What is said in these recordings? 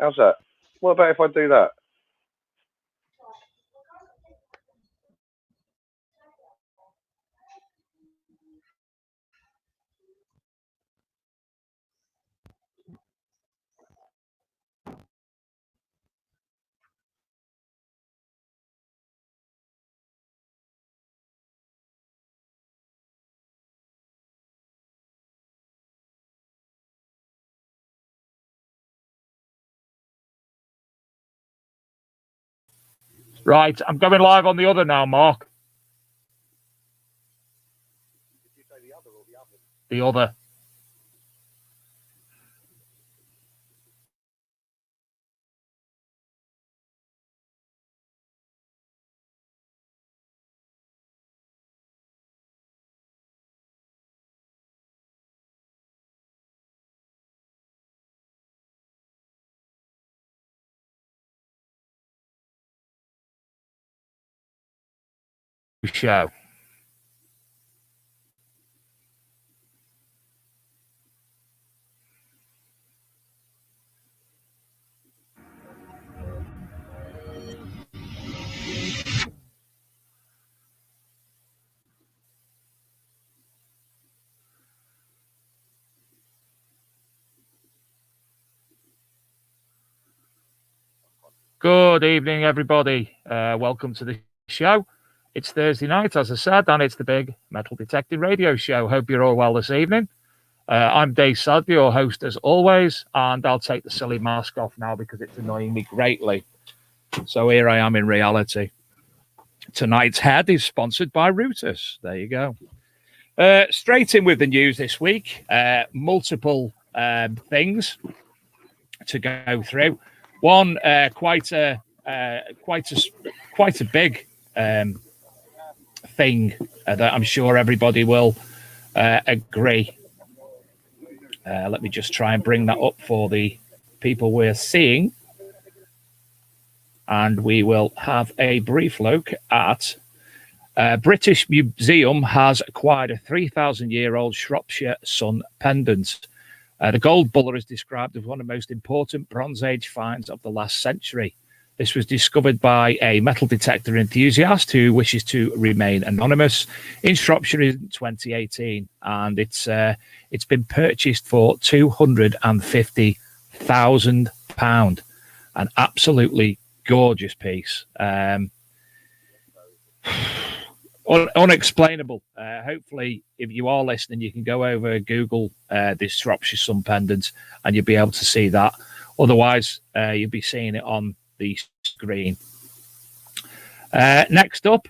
How's that? What about if I do that? Right, I'm going live on the other now, Mark. Did you say the other or the oven? The other. Show. Good evening, everybody. Welcome to the show. It's Thursday night, as I said, and it's the big Metal Detecting Radio Show. Hope you're all well this evening. I'm Dave Sadby, your host as always, and I'll take the silly mask off now because it's annoying me greatly. So here I am in reality. Tonight's head is sponsored by Rootus. There you go. Straight in with the news this week. Multiple things to go through. One quite a big thing that I'm sure everybody will agree. Let me just try and bring that up for the people we're seeing, and we will have a brief look at British Museum has acquired a 3,000-year-old Shropshire sun pendant. The gold buller is described as one of the most important Bronze Age finds of the last century. This was discovered by a metal detector enthusiast who wishes to remain anonymous in Shropshire in 2018, and it's been purchased for £250,000. An absolutely gorgeous piece. Unexplainable. Hopefully, if you are listening, you can go over Google this Shropshire sun pendant and you'll be able to see that. Otherwise, you'll be seeing it on the screen. Next up,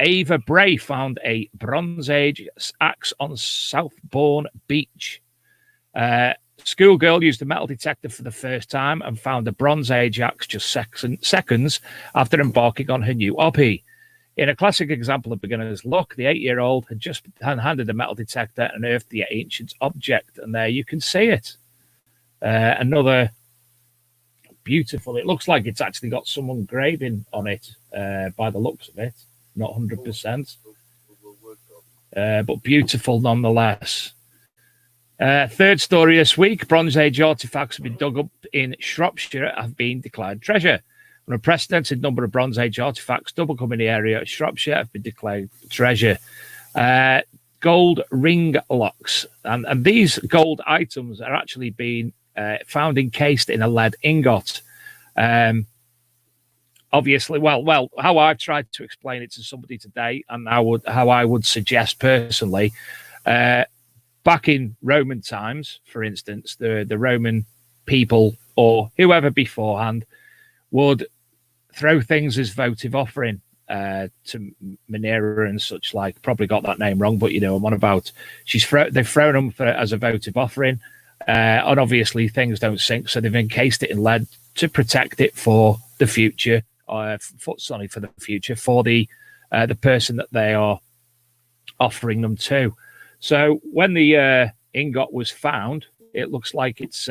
Ava Bray found a Bronze Age axe on Southbourne Beach. Schoolgirl used a metal detector for the first time and found a Bronze Age axe just seconds after embarking on her new hobby. In a classic example of beginner's luck, the 8-year-old had just handed a metal detector and unearthed the ancient object, and there you can see it. Another beautiful. It looks like it's actually got some engraving on it by the looks of it. Not 100%, but beautiful nonetheless. Third story this week: Bronze Age artifacts have been dug up in Shropshire have been declared treasure. An unprecedented number of Bronze Age artifacts double come in the area of Shropshire have been declared treasure. Gold ring locks, and these gold items are actually being found encased in a lead ingot. Obviously, well, how I've tried to explain it to somebody today, and how I would suggest personally, back in Roman times, for instance, the Roman people or whoever beforehand would throw things as votive offering to Minerva and such like. Probably got that name wrong, but you know I'm on about. They've thrown them as a votive offering, and obviously things don't sink, so they've encased it in lead to protect it for the future. For the future for the person that they are offering them to. So when the ingot was found, it looks like it's.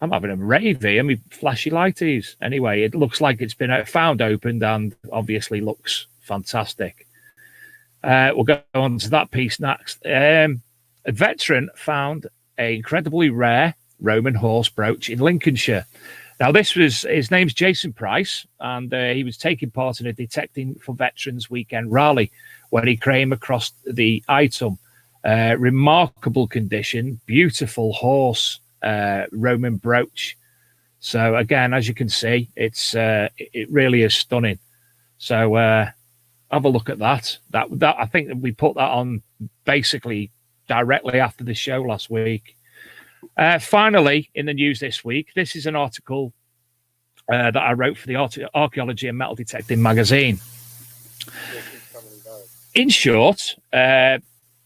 I'm having a rave here. I mean, flashy lighties. Anyway, it looks like it's been found, opened, and obviously looks fantastic. We'll go on to that piece next. A veteran found an incredibly rare Roman horse brooch in Lincolnshire. Now, his name's Jason Price, and he was taking part in a Detecting for Veterans weekend rally when he came across the item. Remarkable condition, beautiful horse, Roman brooch. So again, as you can see, it really is stunning. So have a look at that. That I think that we put that on basically directly after the show last week. Finally, in the news this week, this is an article that I wrote for the Archaeology and Metal Detecting magazine. In short,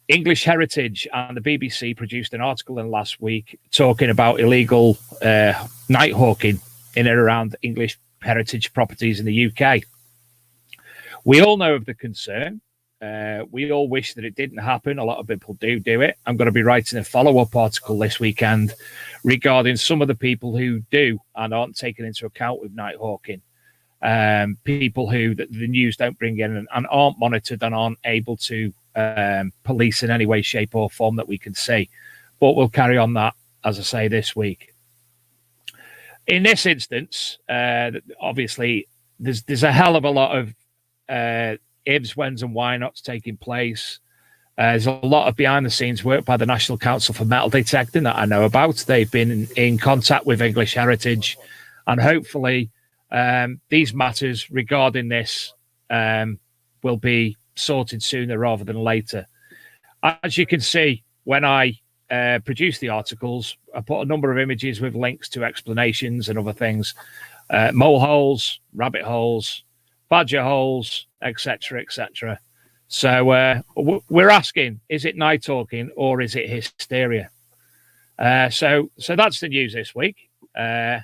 English Heritage and the BBC produced an article in last week talking about illegal night hawking in and around English heritage properties in the UK. We all know of the concern. We all wish that it didn't happen. A lot of people do it. I'm going to be writing a follow-up article this weekend regarding some of the people who do and aren't taken into account with night hawking. People who the news don't bring in and aren't monitored and aren't able to police in any way, shape or form that we can see. But we'll carry on that, as I say, this week. In this instance, obviously, there's a hell of a lot of ifs, whens and why nots taking place. There's a lot of behind-the-scenes work by the National Council for Metal Detecting that I know about. They've been in contact with English Heritage, and hopefully these matters regarding this will be sorted sooner rather than later. As you can see, when I produce the articles, I put a number of images with links to explanations and other things. Mole holes, rabbit holes, badger holes, etc., etc. So we're asking, is it night hawking or is it hysteria? So that's the news this week. And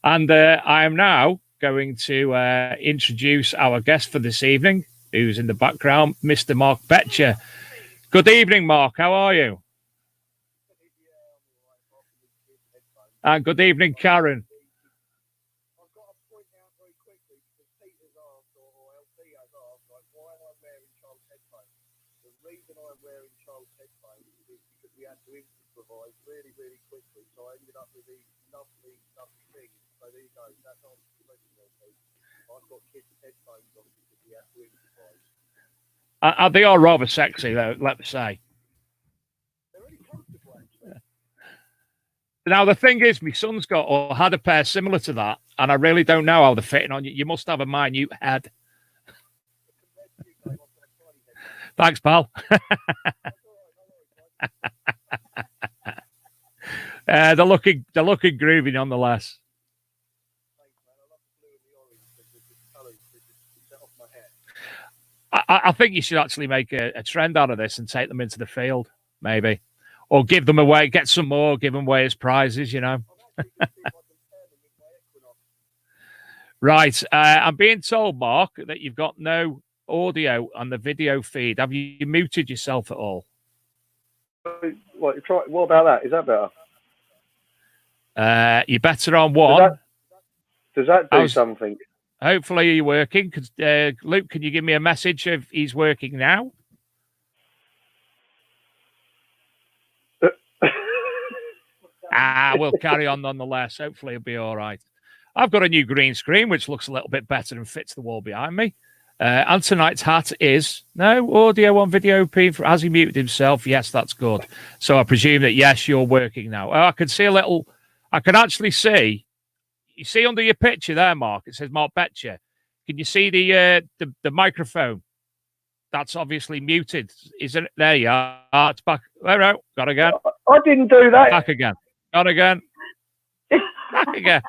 I am now going to introduce our guest for this evening, who's in the background, Mr. Mark Becher. Good evening, Mark. How are you? And good evening, Karen. Really quickly, so I ended up with these lovely things. So there you go. That's on the I've got kids' headphones on because we have to improvise. They are rather sexy, though, let's say. They're really comfortable, actually. Now, the thing is, my son's got or had a pair similar to that, and I really don't know how they're fitting on you. You must have a minute head. Thanks, pal. They're looking groovy nonetheless. I think you should actually make a trend out of this and take them into the field, maybe, or give them away, get some more, give them away as prizes, you know. Right. I'm being told, Mark, that you've got no audio on the video feed. Have you muted yourself at all? What about that? Is that better? You're better on one. Does that do something? Hopefully you're working. Luke, can you give me a message if he's working now? We'll carry on nonetheless. Hopefully it'll be all right. I've got a new green screen, which looks a little bit better and fits the wall behind me. And tonight's hat is no audio on video. Has he muted himself? Yes, that's good. So I presume that, yes, you're working now. Oh, I can see a little... I can actually see, you see under your picture there, Mark, it says Mark Becher. Can you see the microphone? That's obviously muted. Isn't it? There you are. It's back. There we go. Got again. I didn't do that. Back again. Got again. Back again.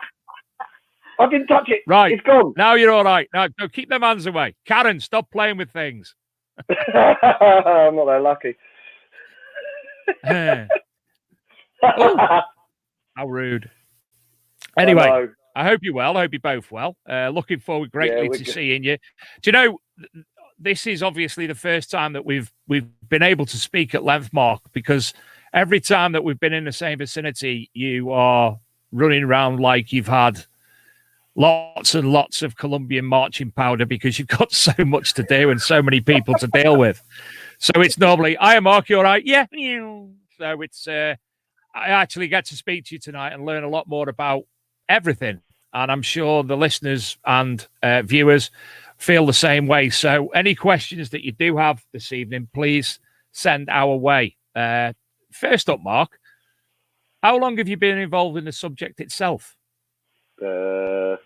I didn't touch it. Right. It's gone. Now you're all right. Now, no, keep them hands away. Karen, stop playing with things. I'm not that lucky. Oh. How rude. Anyway, I hope you're well. I hope you're both well. Looking forward greatly to seeing you. Do you know, this is obviously the first time that we've been able to speak at length, Mark, because every time that we've been in the same vicinity, you are running around like you've had lots and lots of Colombian marching powder because you've got so much to do and so many people to deal with. So it's normally, "Hi, Mark, you all right?" "Yeah." So it's I actually get to speak to you tonight and learn a lot more about everything. And I'm sure the listeners and viewers feel the same way. So any questions that you do have this evening, please send our way. First up, Mark, how long have you been involved in the subject itself? Been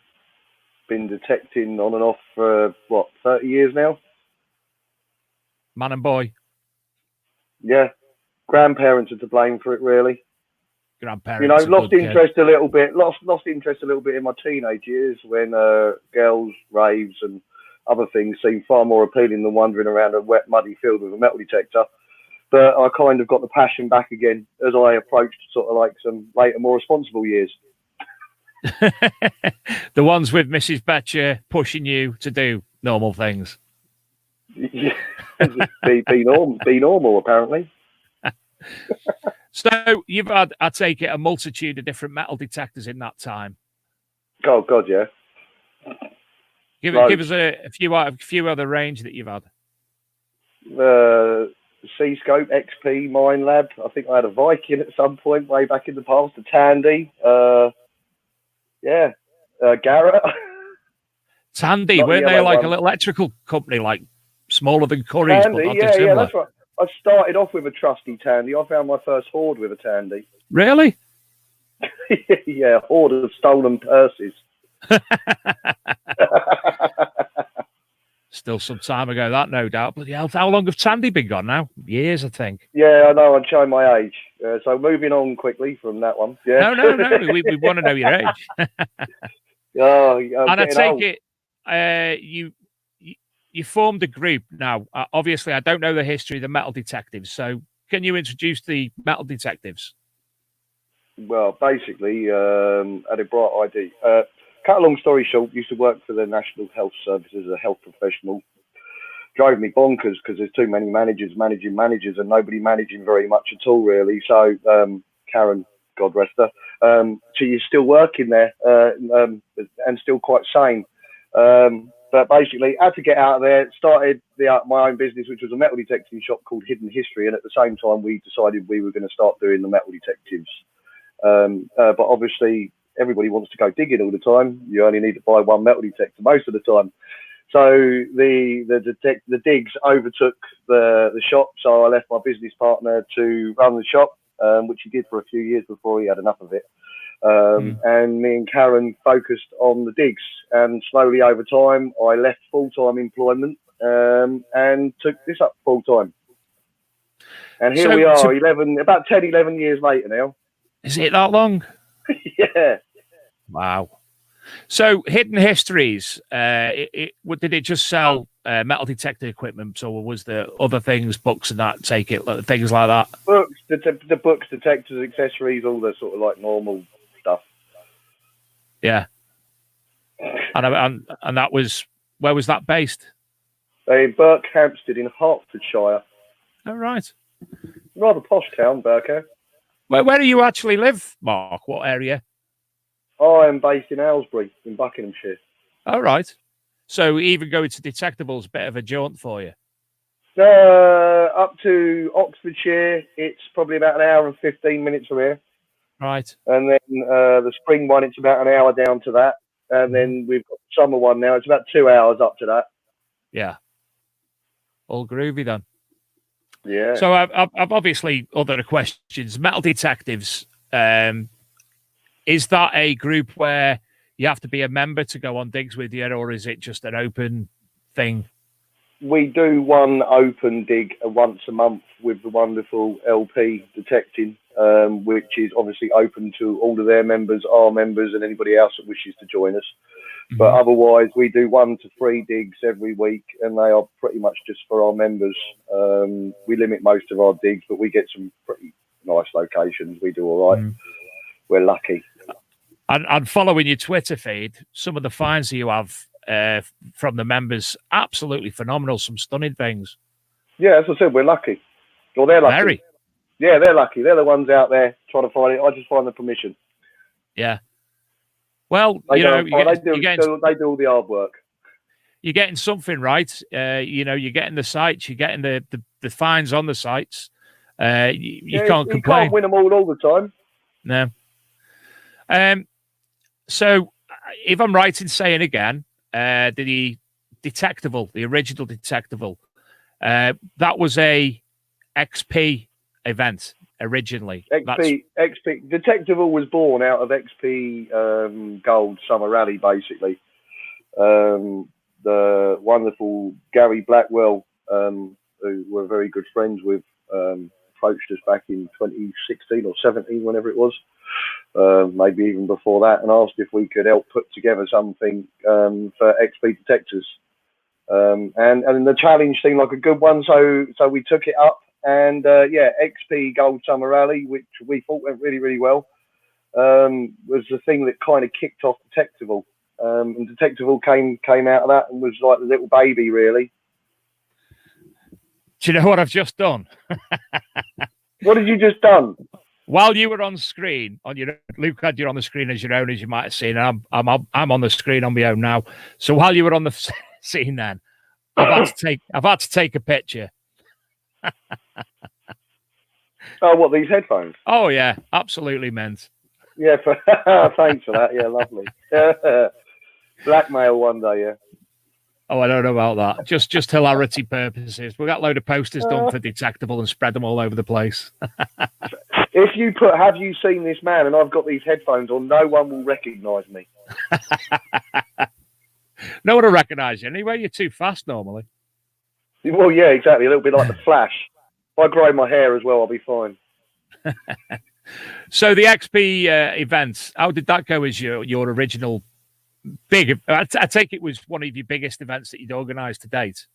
detecting on and off for, 30 years now? Man and boy? Yeah. Grandparents are to blame for it, really. Grandparents. Lost interest a little bit in my teenage years when girls, raves and other things seemed far more appealing than wandering around a wet, muddy field with a metal detector. But I kind of got the passion back again as I approached sort of like some later, more responsible years. The ones with Mrs. Becher pushing you to do normal things. Yeah. be normal, apparently. So you've had, I take it, a multitude of different metal detectors in that time. Oh God, yeah. Give us a few other range that you've had. C-Scope, XP, Mine Lab. I think I had a Viking at some point way back in the past. A Tandy. Garrett. Tandy, weren't they like a little electrical company, like smaller than Curry's, Tandy, but not yeah, dissimilar? Yeah, that's right. I started off with a trusty Tandy. I found my first hoard with a Tandy. Really? Yeah, hoard of stolen purses. Still some time ago, that no doubt. But yeah, how long have Tandy been gone now? Years, I think. Yeah, I know. I'm showing my age. So moving on quickly from that one. Yeah. No. We want to know your age. And I take it, you formed a group now. Obviously, I don't know the history of the metal detectives. So, can you introduce the metal detectives? Well, basically, had a bright idea. Cut a long story short, used to work for the National Health Service as a health professional. Drove me bonkers because there's too many managers managing managers and nobody managing very much at all, really. So, Karen, God rest her, she is still working there and still quite sane. But basically, had to get out of there, started my own business, which was a metal detecting shop called Hidden History. And at the same time, we decided we were going to start doing the metal detectives. But obviously, everybody wants to go digging all the time. You only need to buy one metal detector most of the time. So the digs overtook the shop. So I left my business partner to run the shop, which he did for a few years before he had enough of it. And me and Karen focused on the digs. And slowly over time, I left full-time employment and took this up full-time. And here we are, about 10, 11 years later now. Is it that long? Yeah. Wow. So, Hidden Histories, did it just sell metal detector equipment, or was there other things, books and that, things like that? Books, the books, detectors, accessories, all the sort of like normal stuff. Yeah. And that was, where was that based? In Berkhamsted in Hertfordshire. Oh, right. Rather posh town, Berkhamsted. Where do you actually live, Mark? What area? I am based in Aylesbury, in Buckinghamshire. All right. So even going to Detectival's a bit of a jaunt for you? Up to Oxfordshire, it's probably about an hour and 15 minutes from here. Right. And then the spring one, it's about an hour down to that. And then we've got the summer one now. It's about 2 hours up to that. Yeah. All groovy then. Yeah. So I've obviously other questions. Metal Detectives, is that a group where you have to be a member to go on digs with you, or is it just an open thing? We do one open dig once a month with the wonderful LP Detecting, which is obviously open to all of their members, our members, and anybody else that wishes to join us. But otherwise, we do 1 to 3 digs every week, and they are pretty much just for our members. We limit most of our digs, but we get some pretty nice locations. We do all right. We're lucky. And following your Twitter feed, some of the finds that you have from the members, absolutely phenomenal. Some stunning things. Yeah, as I said, we're lucky. Well, they're lucky. Very. Yeah, they're lucky. They're the ones out there trying to find it. I just find the permission. Yeah. Well, they do all the hard work. You're getting something right. You're getting the sites, you're getting the finds on the sites. You can't complain. You can't win them all the time. No. So, if I'm right in saying again, the Detectival, the original Detectival, that was a XP event originally. XP Detectival was born out of XP Gold Summer Rally, basically. The wonderful Gary Blackwell, who we're very good friends with, approached us back in 2016 or 17, whenever it was, maybe even before that, and asked if we could help put together something for XP detectives. And the challenge seemed like a good one, so we took it up. And XP Gold Summer Rally, which we thought went really, really well, was the thing that kind of kicked off Detectival. And Detectival came out of that and was like the little baby, really. Do you know what I've just done? What have you just done? While you were on screen, Luke had you on the screen as your own, as you might have seen. I'm on the screen on my own now. So while you were on the scene, then I've had to take a picture. Oh, what, these headphones? Oh yeah, absolutely meant. Yeah, thanks for that. Yeah, lovely. Blackmail one day, yeah. Oh, I don't know about that. Just hilarity purposes. We got a load of posters done for Detectival and spread them all over the place. If you put "Have you seen this man?" and I've got these headphones on, no one will recognise me. No one will recognise you anyway. You're too fast normally. Well, yeah, exactly. A little bit like the Flash. If I grow my hair as well, I'll be fine. So the XP events, how did that go as your original big? I take it was one of your biggest events that you'd organised to date.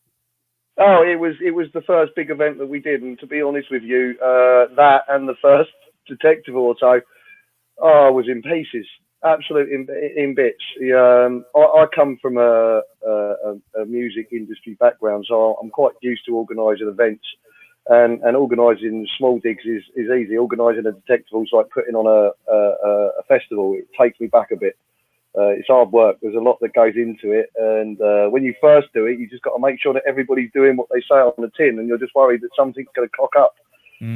Oh, it was the first big event that we did, and to be honest with you, that and the first Detective or so, I was in pieces, absolutely in bits. I come from a music industry background, so I'm quite used to organising events. And organising small digs is easy. Organising a Detectival is like putting on a festival. It takes me back a bit. It's hard work. There's a lot that goes into it. And when you first do it, you just got to make sure that everybody's doing what they say on the tin, and you're just worried that something's going to cock up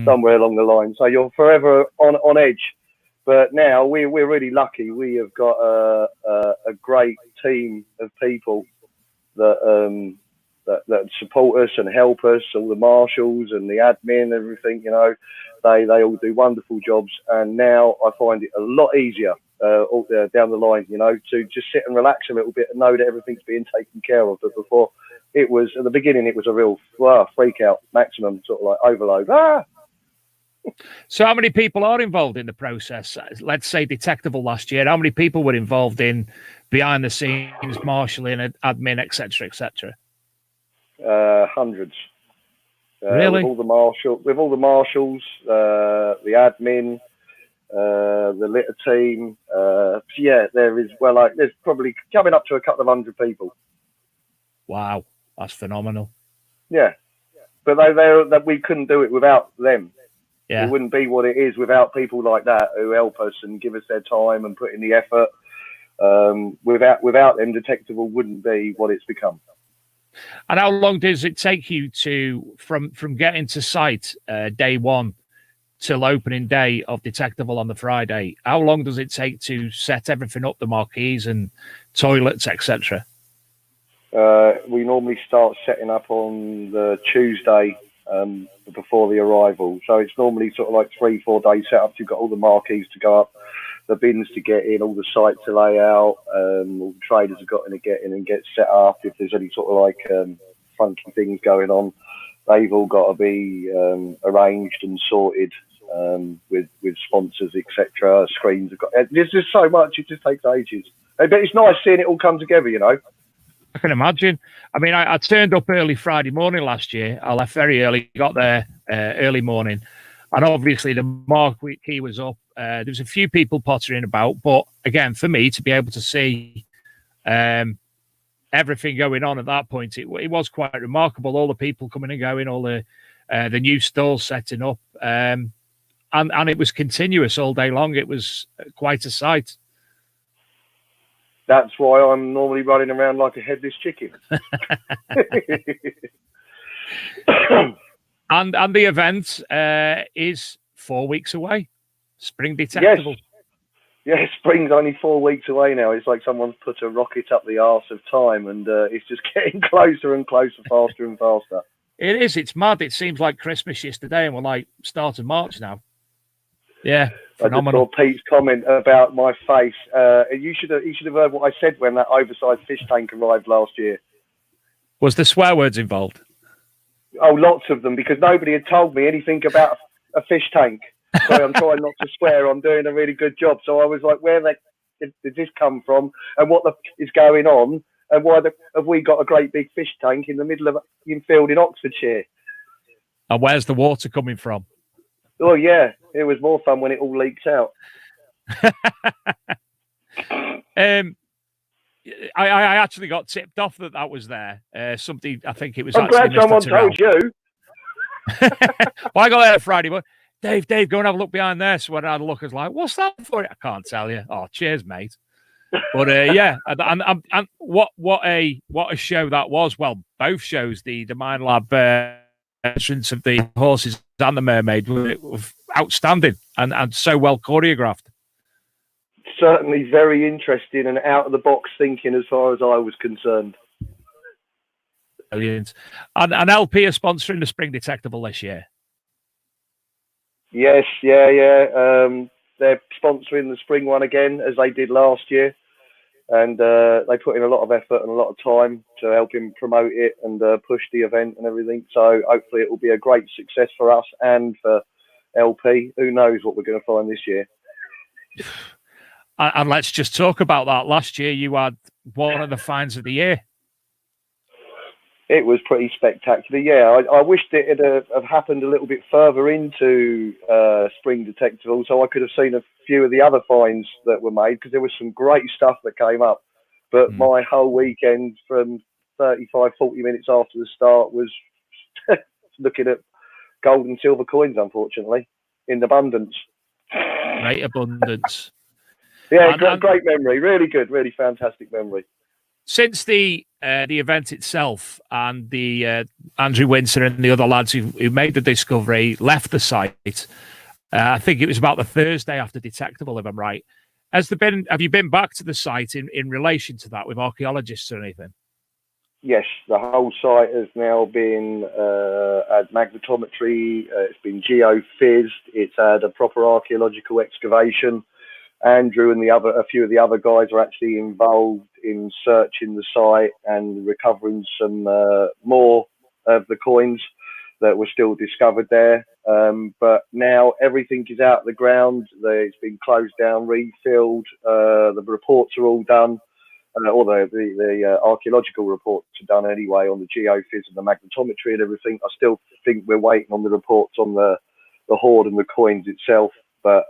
somewhere along the line. So you're forever on edge. But now we're really lucky. We have got a great team of people that support us and help us, all the marshals and the admin, everything, they all do wonderful jobs. And now I find it a lot easier down the line, to just sit and relax a little bit and know that everything's being taken care of. But before, it was, at the beginning, it was a real freak out, maximum sort of like overload. So how many people are involved in the process? Let's say Detectival last year, how many people were involved in behind the scenes, marshalling, admin, etc., etc.? Hundreds. Really? With all the marshals, the admin, the litter team. There is there's probably coming up to a couple of hundred people. Wow, that's phenomenal. Yeah, but that we couldn't do it without them. Yeah, it wouldn't be what it is without people like that who help us and give us their time and put in the effort. Without them, Detectival wouldn't be what it's become. And how long does it take you from getting to site day one till opening day of Detectival on the Friday? How long does it take to set everything up, the marquees and toilets, etc.? We normally start setting up on the Tuesday before the arrival. So it's normally sort of like 3-4 days set up. You've got all the marquees to go up, the bins to get in, all the site to lay out, all the traders have got to get in and get set up. If there's any sort of like funky things going on, they've all got to be arranged and sorted with sponsors, etc. Screens have got. There's just so much. It just takes ages. But it's nice seeing it all come together, I can imagine. I mean, I turned up early Friday morning last year. I left very early, got there early morning. And obviously the marquee was up. There was a few people pottering about. But again, for me to be able to see everything going on at that point, it was quite remarkable. All the people coming and going, all the new stalls setting up. And it was continuous all day long. It was quite a sight. That's why I'm normally running around like a headless chicken. And the event is 4 weeks away. Spring Detectival. Yes, spring's only 4 weeks away now. It's like someone's put a rocket up the arse of time, and it's just getting closer and closer, faster and faster. It is. It's mad. It seems like Christmas yesterday, and we're like start of March now. Yeah, phenomenal. I just saw Pete's comment about my face. You should have heard what I said when that oversized fish tank arrived last year. Was there swear words involved? Oh, lots of them, because nobody had told me anything about a fish tank. So I'm trying not to swear. I'm doing a really good job. So I was like, where did this come from? And what is going on? And why have we got a great big fish tank in the middle of a field in Oxfordshire? And where's the water coming from? Oh, yeah. It was more fun when it all leaks out. I actually got tipped off that was there. Somebody, I think it was. I'm glad someone told you. Well, I got there Friday, but Dave, go and have a look behind there. So when I had a look, I was like, "What's that for?" I can't tell you. Oh, cheers, mate. But yeah, and what a show that was. Well, both shows, the Mine Lab entrance of the horses and the mermaid, were outstanding and so well choreographed. Certainly very interesting and out of the box thinking as far as I was concerned. Brilliant. And LP are sponsoring the Spring Detectival this year. Yes, yeah. They're sponsoring the spring one again, as they did last year. And they put in a lot of effort and a lot of time to help him promote it and push the event and everything. So hopefully it will be a great success for us and for LP. Who knows what we're going to find this year. And let's just talk about that. Last year, you had one of the finds of the year. It was pretty spectacular. Yeah, I wished it had happened a little bit further into Spring Detectival, so I could have seen a few of the other finds that were made, because there was some great stuff that came up. But my whole weekend from 35, 40 minutes after the start was looking at gold and silver coins, unfortunately, in abundance. Great abundance. Yeah, great memory. Really good, really fantastic memory. Since the event itself and the Andrew Windsor and the other lads who made the discovery left the site, I think it was about the Thursday after Detectival, if I'm right. Have you been back to the site in relation to that with archaeologists or anything? Yes, the whole site has now been had magnetometry. It's been geophysed. It's had a proper archaeological excavation. Andrew and a few of the other guys are actually involved in searching the site and recovering some more of the coins that were still discovered there. But now everything is out of the ground. It's been closed down, refilled. The reports are all done, or the archaeological reports are done anyway on the geophys and the magnetometry and everything. I still think we're waiting on the reports on the hoard and the coins itself. But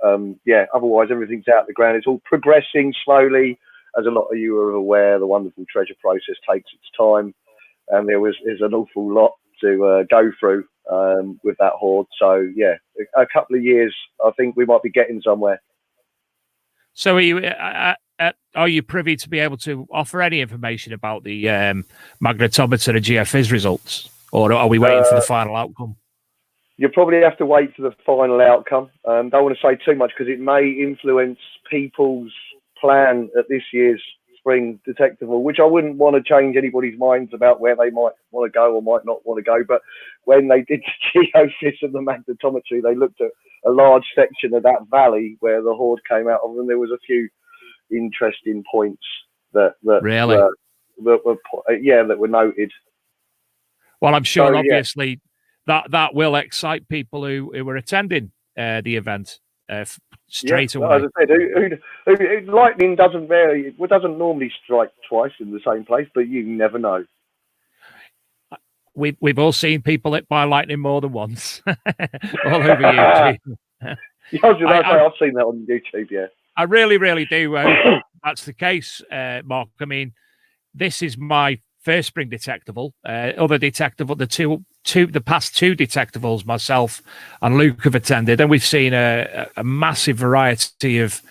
yeah, otherwise everything's out of the ground. It's all progressing slowly. As a lot of you are aware, the wonderful treasure process takes its time, and there's an awful lot to go through with that hoard. So yeah, a couple of years, I think we might be getting somewhere. So are you privy to be able to offer any information about the magnetometer and geophys results, or are we waiting for the final outcome? You'll probably have to wait for the final outcome. Don't want to say too much because it may influence people's plan at this year's Spring Detectival, which I wouldn't want to change anybody's minds about where they might want to go or might not want to go. But when they did the geophys and the magnetometry, they looked at a large section of that valley where the hoard came out of, and there was a few interesting points that really were noted. Well, I'm sure obviously that will excite people who were attending the event straight away. As I said, lightning doesn't vary. It doesn't normally strike twice in the same place, but you never know. We've all seen people hit by lightning more than once, all over YouTube. I've seen that on YouTube. Yeah, I really, really do. That's the case, Mark. I mean, this is my first Spring Detectival. Other Detectival, the past two Detectivals, myself and Luke have attended, and we've seen a massive variety of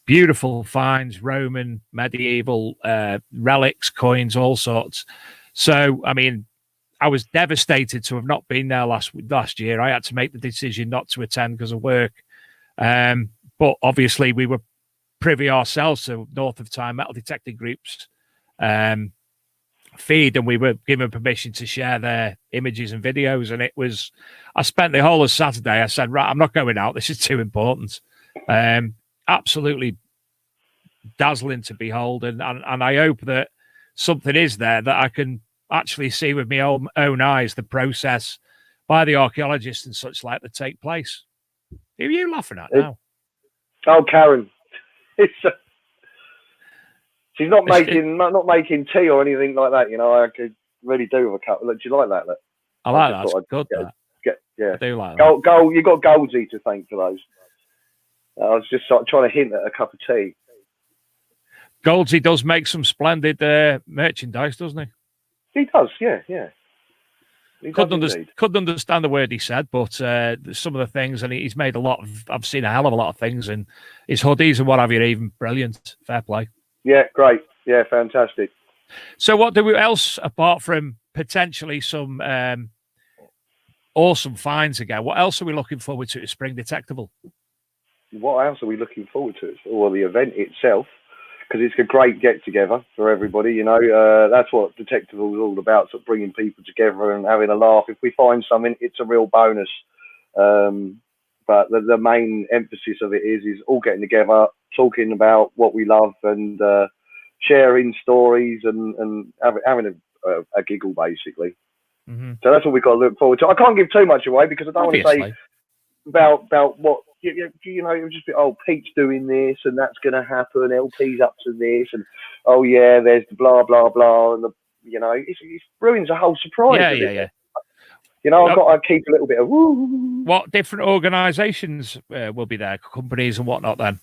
beautiful finds, Roman, medieval, relics, coins, all sorts. So, I mean, I was devastated to have not been there last year. I had to make the decision not to attend because of work. But obviously, we were privy ourselves to North of Time Metal Detecting Group's feed, and we were given permission to share their images and videos. And I spent the whole of Saturday. I said, right, I'm not going out. This is too important. Absolutely dazzling to behold, and I hope that something is there that I can actually see with my own eyes the process by the archaeologists and such like that take place. Who are you laughing at now? Oh, Karen. She's not making tea or anything like that. You know, I could really do with a cup. Look, do you like that? Look? I like that. It's good. Yeah, I do like that. Gold, you got Goldsy to thank for those. I was just sort of trying to hint at a cup of tea. Goldsy does make some splendid merchandise, doesn't he? He does, yeah. Couldn't understand the word he said, but some of the things, and he's made I've seen a hell of a lot of things, and his hoodies and what have you, even brilliant. Fair play. Yeah, great. Yeah, fantastic. So what do we else, apart from potentially some awesome finds again, what else are we looking forward to at Spring Detectival? What else are we looking forward to? Well, the event itself, because it's a great get-together for everybody, you know. That's what Detectival is all about, sort of bringing people together and having a laugh. If we find something, it's a real bonus. But the main emphasis of it is all getting together, talking about what we love, and sharing stories and having a giggle, basically. Mm-hmm. So that's what we've got to look forward to. I can't give too much away because I don't want to say about what, you know, it would just be, oh, Pete's doing this and that's going to happen, LP's up to this, and oh yeah, there's the blah blah blah, and you know, it ruins the whole surprise. Yeah. You know, I've got to keep a little bit of woo. What different organisations will be there, companies and whatnot? Then,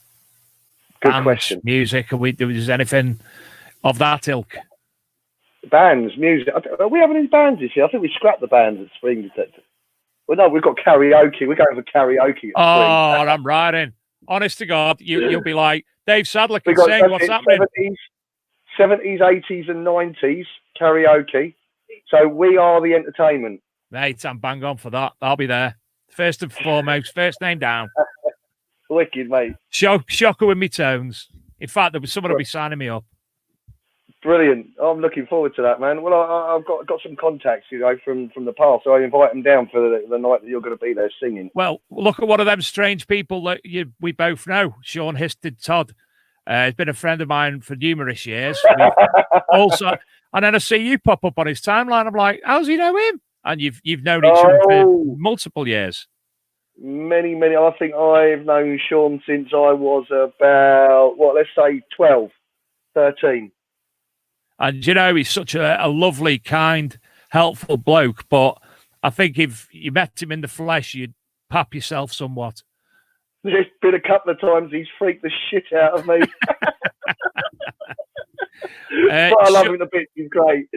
good question. Music, is anything of that ilk? Bands, music. Are we having any bands this year? I think we scrapped the bands at Spring Detectival. Well, no, we've got karaoke. We're going for karaoke. I'm riding. Honest to God, you'll be like, Dave Sadler can sing. What's happening? 70s, 80s, and 90s karaoke. So we are the entertainment. Mate, I'm bang on for that. I'll be there. First and foremost, first name down. Wicked, mate. Shocker with me tones. In fact, someone will be signing me up. Brilliant. I'm looking forward to that, man. Well, I've got some contacts, you know, from the past, so I invite them down for the night that you're going to be there singing. Well, look at one of them strange people that we both know, Sean Histed Todd. He's been a friend of mine for numerous years. Also, and then I see you pop up on his timeline. I'm like, how's he know him? And you've known each other for multiple years. Many. I think I've known Sean since I was about, let's say 12, 13. And, you know, he's such a lovely, kind, helpful bloke. But I think if you met him in the flesh, you'd pap yourself somewhat. There's been a couple of times he's freaked the shit out of me. But I love him a bit. He's great.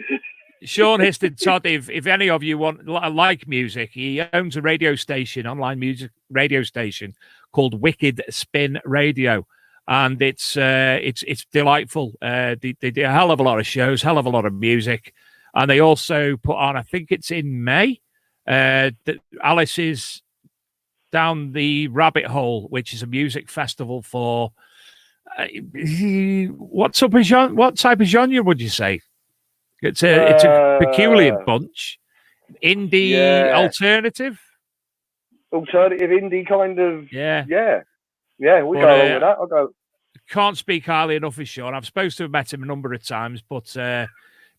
Sean Histed Todd, if any of you like music, he owns a radio station, online music radio station called Wicked Spin Radio. And it's delightful. They do a hell of a lot of shows, hell of a lot of music. And they also put on, I think it's in May, Alice's Down the Rabbit Hole, which is a music festival for, what type of genre would you say? It's a peculiar bunch. Indie, alternative indie kind of. Yeah, we go along with that. I'll go. Can't speak highly enough of Sean. I'm supposed to have met him a number of times, but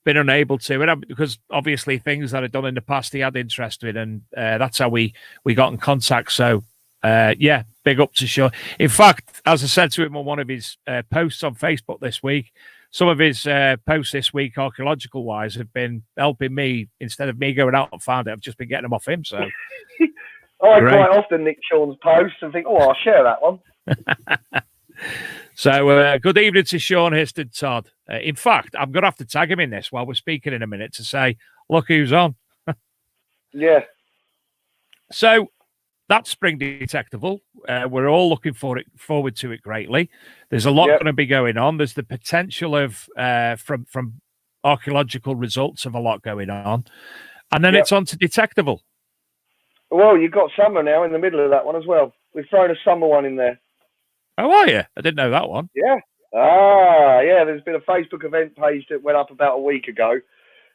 been unable to, and because obviously things that I've done in the past he had interest in, and that's how we got in contact. So big up to Sean. In fact, as I said to him on one of his posts on Facebook this week, some of his posts this week, archaeological wise, have been helping me. Instead of me going out and find it, I've just been getting them off him. So I quite often nick Sean's posts and think, I'll share that one. So good evening to Sean Histed Todd. In fact, I'm going to have to tag him in this while we're speaking in a minute to say, look who's on. Yeah. So that's Spring Detectival. We're all looking forward to it greatly. There's a lot going to be going on. There's the potential of from archaeological results of a lot going on. And then Yep. it's on to Detectival. Well, you've got summer now in the middle of that one as well. We've thrown a summer one in there. Oh, are you? I didn't know that one. Yeah. Yeah. There's been a Facebook event page that went up about a week ago.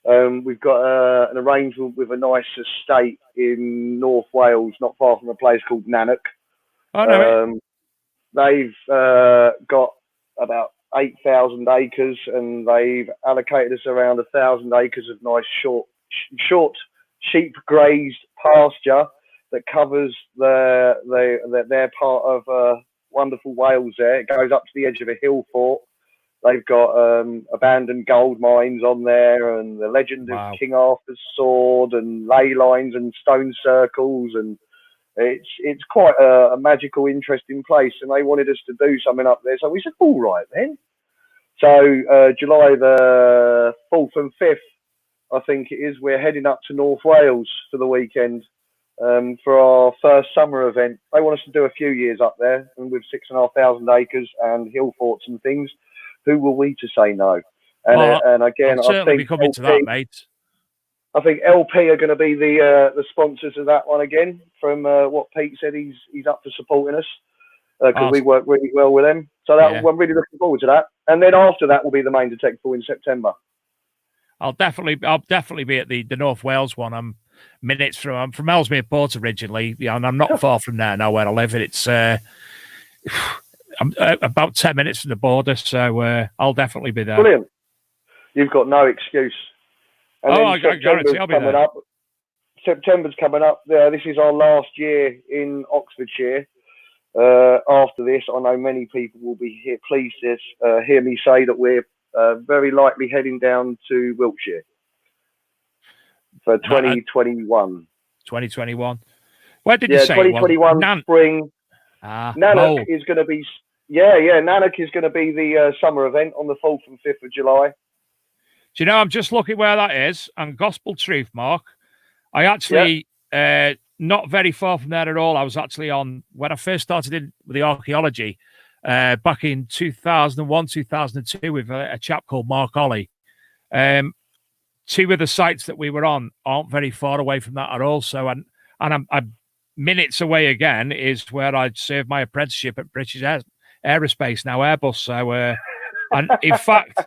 We've got an arrangement with a nice estate in North Wales, not far from a place called Nannock. Oh, no. They've got about 8,000 acres, and they've allocated us around 1,000 acres of nice short sheep grazed pasture that covers their part of wonderful Wales there. It goes up to the edge of a hill fort. They've got abandoned gold mines on there, and the legend of King Arthur's sword, and ley lines and stone circles, and it's quite a magical, interesting place. And they wanted us to do something up there, so we said, all right then. So July the 4th and 5th, I think it is, we're heading up to North Wales for the weekend for our first summer event. They want us to do a few years up there, and with 6,500 acres and hill forts and things, who were we to say no? And again, I think be coming to that, mate. I think LP are going to be the sponsors of that one again. From what Pete said, he's up for supporting us because we work really well with them. So I'm really looking forward to that. And then after that will be the main Detectival in September. I'll definitely be at the North Wales one. I'm from Ellesmere Port originally, and I'm not far from there now where I live. It's I'm about 10 minutes from the border, so I'll definitely be there. Brilliant. You've got no excuse. And I guarantee I'll be there. September's coming up. This is our last year in Oxfordshire. After this, I know many people will be pleased to hear me say that we're very likely heading down to Wiltshire for 2021. 2021. Where did you say 2021 spring. Nannock is going to be Nannock is going to be the summer event on the 4th and 5th of July. Do you know, I'm just looking where that is, and gospel truth, Mark. I actually not very far from there at all. I was actually on when I first started in with the archaeology back in 2001, 2002 with a chap called Mark Ollie. Two of the sites that we were on aren't very far away from that at all. So, and I'm minutes away again is where I'd served my apprenticeship at British Aerospace, now Airbus. So, and in fact,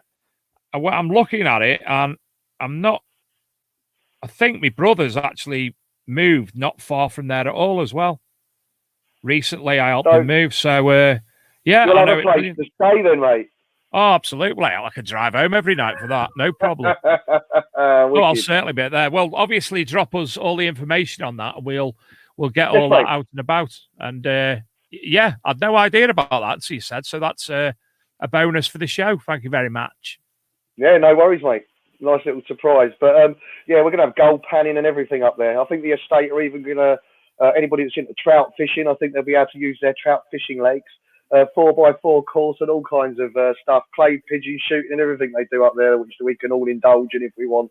I'm looking at it, and I think my brother's actually moved not far from there at all as well. Recently, I helped him move. So, you'll have a place to stay then, mate. Oh, absolutely. I could drive home every night for that. No problem. I'll certainly be there. Well, obviously, drop us all the information on that, and we'll get all that out and about. And I had no idea about that, so you said. So that's a bonus for the show. Thank you very much. Yeah, no worries, mate. Nice little surprise. But we're going to have gold panning and everything up there. I think the estate are even going to, anybody that's into trout fishing, I think they'll be able to use their trout fishing lakes. 4x4 course and all kinds of stuff, clay pigeon shooting and everything they do up there, which we can all indulge in if we want.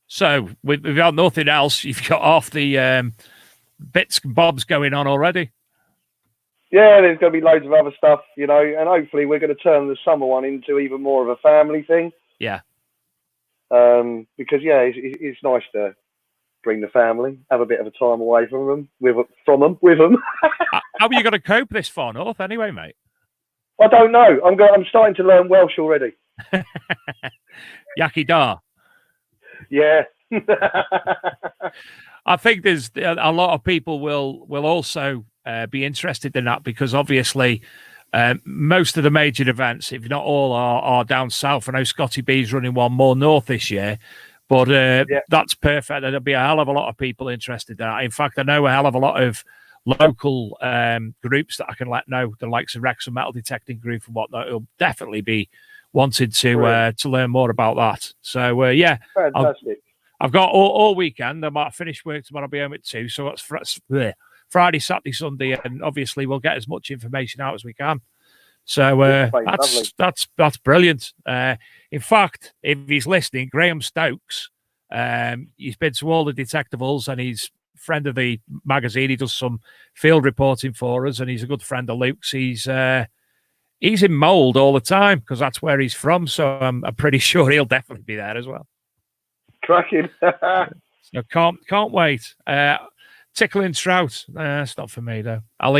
So, without nothing else, you've got half the bits and bobs going on already. Yeah, there's going to be loads of other stuff, and hopefully we're going to turn the summer one into even more of a family thing. Yeah. Because it's nice to bring the family, have a bit of a time away from them, with them. How are you going to cope this far north, anyway, mate? I don't know. I'm starting to learn Welsh already. Yaki da. Yeah. I think there's a lot of people will also be interested in that because obviously most of the major events, if not all, are down south. I know Scotty B's running one more north this year. But that's perfect. There'll be a hell of a lot of people interested in that. In fact, I know a hell of a lot of local groups that I can let know, the likes of Wrexham Metal Detecting Group and whatnot, who'll definitely be wanted to learn more about that. So, fantastic. I've got all weekend. I might finish work tomorrow. I'll be home at 2. So that's Friday, Saturday, Sunday, and obviously we'll get as much information out as we can. So that's brilliant. In fact, if he's listening, Graham Stokes, he's been to all the Detectivals and he's a friend of the magazine. He does some field reporting for us, and he's a good friend of Luke's. He's in Mould all the time because that's where he's from. So I'm pretty sure he'll definitely be there as well. Cracking. So can't wait. Tickling trout. It's not for me though. I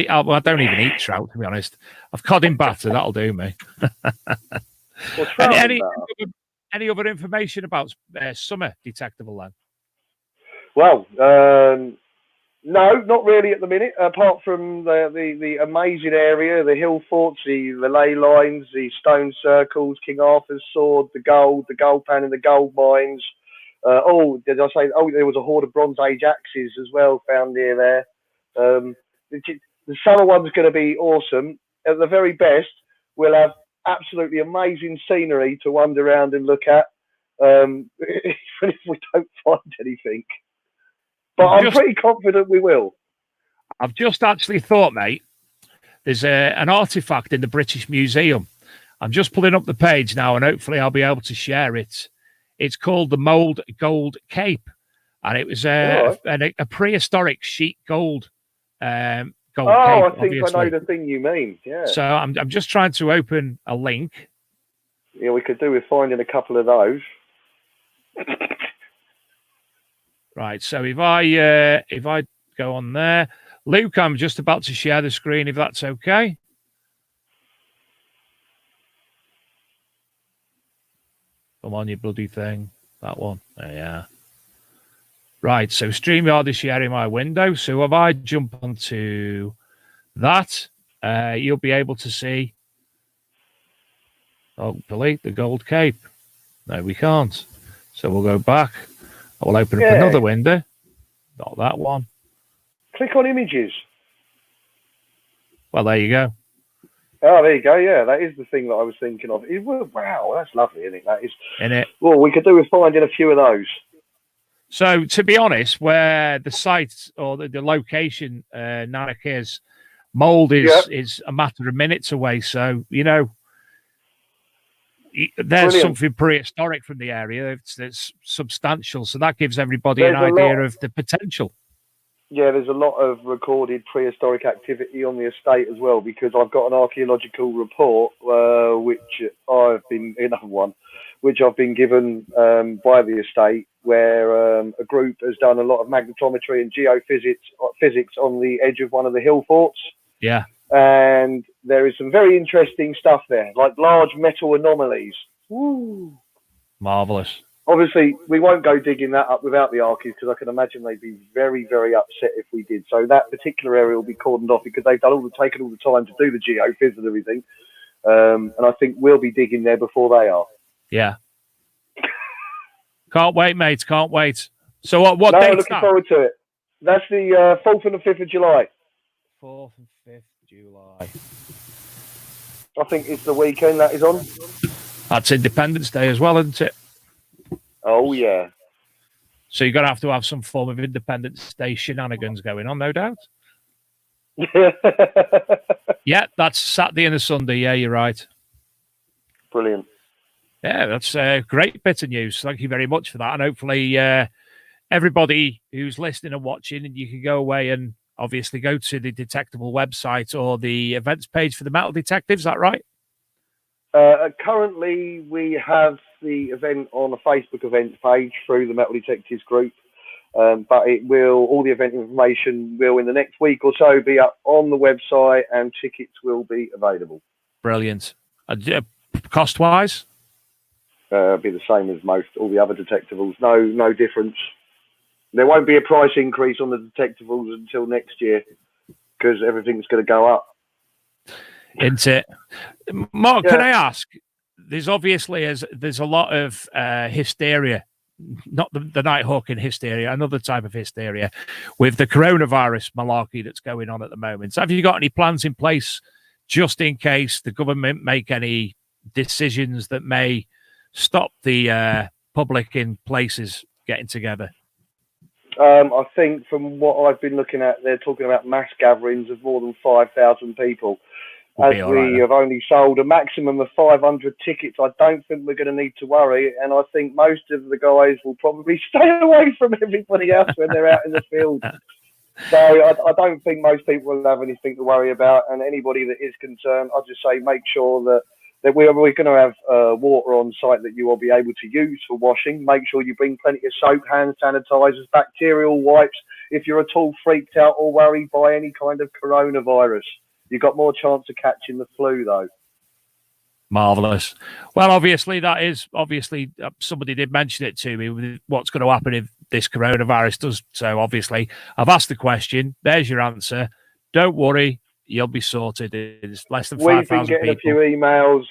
don't even eat trout, to be honest. I've cod in batter. That'll do me. Well, trout any, in batter. any other information about Summer Detectival then? Well, no, not really at the minute. Apart from the amazing area, the hill forts, the ley lines, the stone circles, King Arthur's sword, the gold pan and the gold mines. Did I say? Oh, there was a hoard of Bronze Age axes as well found near there. The summer one's going to be awesome. At the very best, we'll have absolutely amazing scenery to wander around and look at, even if we don't find anything. But I'm pretty confident we will. I've just actually thought, mate, there's an artifact in the British Museum. I'm just pulling up the page now, and hopefully I'll be able to share it. It's called the Mould Gold Cape, and it was a prehistoric sheet gold gold cape. I think obviously. I know the thing you mean. Yeah. So I'm just trying to open a link. Yeah, we could do with finding a couple of those. Right. So if I go on there, Luke, I'm just about to share the screen. If that's okay. Come on, you bloody thing. That one. There you are. Right, so StreamYard is sharing my window. So if I jump onto that, you'll be able to see, hopefully, the gold cape. No, we can't. So we'll go back. I will open up another window. Not that one. Click on images. Well, there you go. Oh, there you go. Yeah, that is the thing that I was thinking of. Wow, that's lovely, isn't it? That is. In it. Well, we could do with finding a few of those. So, to be honest, where the site or the location, Nanak is, Mould is a matter of minutes away. So, there's Brilliant. Something prehistoric from the area. It's substantial. So that gives everybody an idea of the potential. Yeah, there's a lot of recorded prehistoric activity on the estate as well, because I've got an archaeological report, which I've been given by the estate, where a group has done a lot of magnetometry and geophysics on the edge of one of the hill forts. Yeah. And there is some very interesting stuff there, like large metal anomalies. Woo. Marvelous. Obviously, we won't go digging that up without the Archies, because I can imagine they'd be very, very upset if we did. So that particular area will be cordoned off, because they've taken all the time to do the geophys and everything. And I think we'll be digging there before they are. Yeah. Can't wait, mate. Can't wait. So what date's looking that? Forward to it. That's the 4th and the 5th of July. 4th and 5th July. I think it's the weekend that is on. That's Independence Day as well, isn't it? Oh, yeah. So you're going to have some form of Independence Day shenanigans going on, no doubt. Yeah, that's Saturday and a Sunday. Yeah, you're right. Brilliant. Yeah, that's a great bit of news. Thank you very much for that. And hopefully everybody who's listening and watching, and you can go away and obviously go to the Detectival website or the events page for the Metal Detectives. Is that right? Currently, we have the event on a Facebook events page through the Metal Detectives group. But all the event information will in the next week or so be up on the website, and tickets will be available. Brilliant. Cost-wise? Be the same as all the other Detectivals. No difference. There won't be a price increase on the Detectivals until next year, because everything's going to go up. Isn't it? Mark, can I ask? There's obviously there's a lot of hysteria, not the night hawking hysteria, another type of hysteria with the coronavirus malarkey that's going on at the moment. So have you got any plans in place just in case the government make any decisions that may stop the public in places getting together? I think from what I've been looking at, they're talking about mass gatherings of more than 5,000 people. As we have only sold a maximum of 500 tickets, I don't think we're going to need to worry. And I think most of the guys will probably stay away from everybody else when they're out in the field. So I don't think most people will have anything to worry about. And anybody that is concerned, I'll just say make sure that that we're going to have water on site that you will be able to use for washing. Make sure you bring plenty of soap, hand sanitizers, bacterial wipes. If you're at all freaked out or worried by any kind of coronavirus, you've got more chance of catching the flu, though. Marvelous. Well, obviously, somebody did mention it to me with what's going to happen if this coronavirus does. So, obviously, I've asked the question. There's your answer. Don't worry, you'll be sorted. It's less than 5,000 people.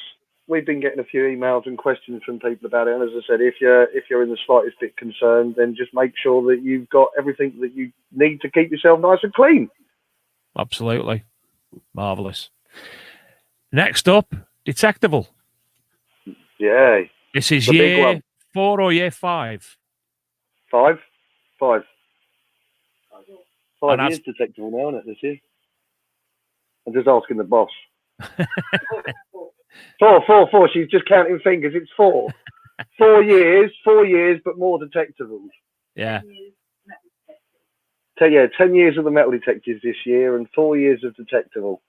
We've been getting a few emails and questions from people about it. And as I said, if you're in the slightest bit concerned, then just make sure that you've got everything that you need to keep yourself nice and clean. Absolutely. Marvelous. Next up, Detectival. Yeah. This is year 4 or year 5? 5. 5 years Detectival now, isn't it, this year? I'm just asking the boss. 4. She's just counting fingers. It's 4. 4 years, but more Detectivals. Yeah. 10 years of the Metal Detectives this year and 4 years of Detectival.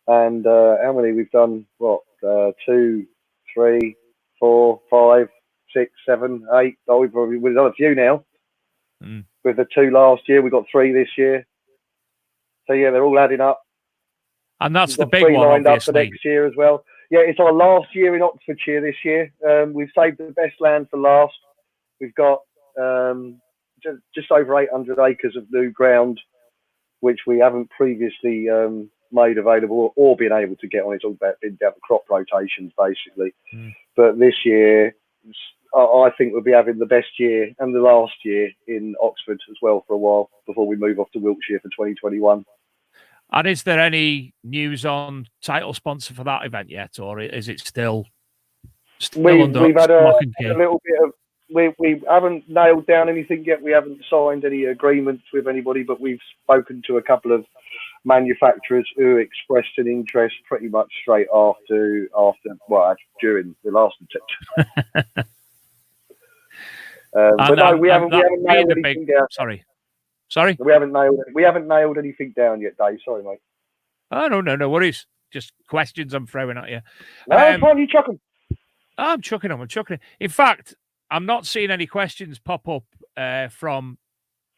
And how many we've done? What? 2, 3, 4, 5, 6, 7, 8. Oh, we've done a few now. With the 2 last year, we got 3 this year. So yeah, they're all adding up. And that's the big one, lined obviously. Up for next year as well. Yeah, it's our last year in Oxfordshire this year. We've saved the best land for last. We've got just over 800 acres of new ground, which we haven't previously made available or been able to get on. It's all been down to crop rotations, basically. But this year, I think we'll be having the best year and the last year in Oxford as well for a while before we move off to Wiltshire for 2021. And is there any news on title sponsor for that event yet, or is it still under we've had a key? little bit of we haven't nailed down anything yet. We haven't signed any agreements with anybody, but we've spoken to a couple of manufacturers who expressed an interest pretty much straight during the last attempt. But no, we haven't nailed anything down. Sorry. We haven't nailed anything down yet, Dave. Sorry, mate. Oh no worries. Just questions I'm throwing at you. No, it's fine. You chuck them. I'm chucking them. In fact, I'm not seeing any questions pop up from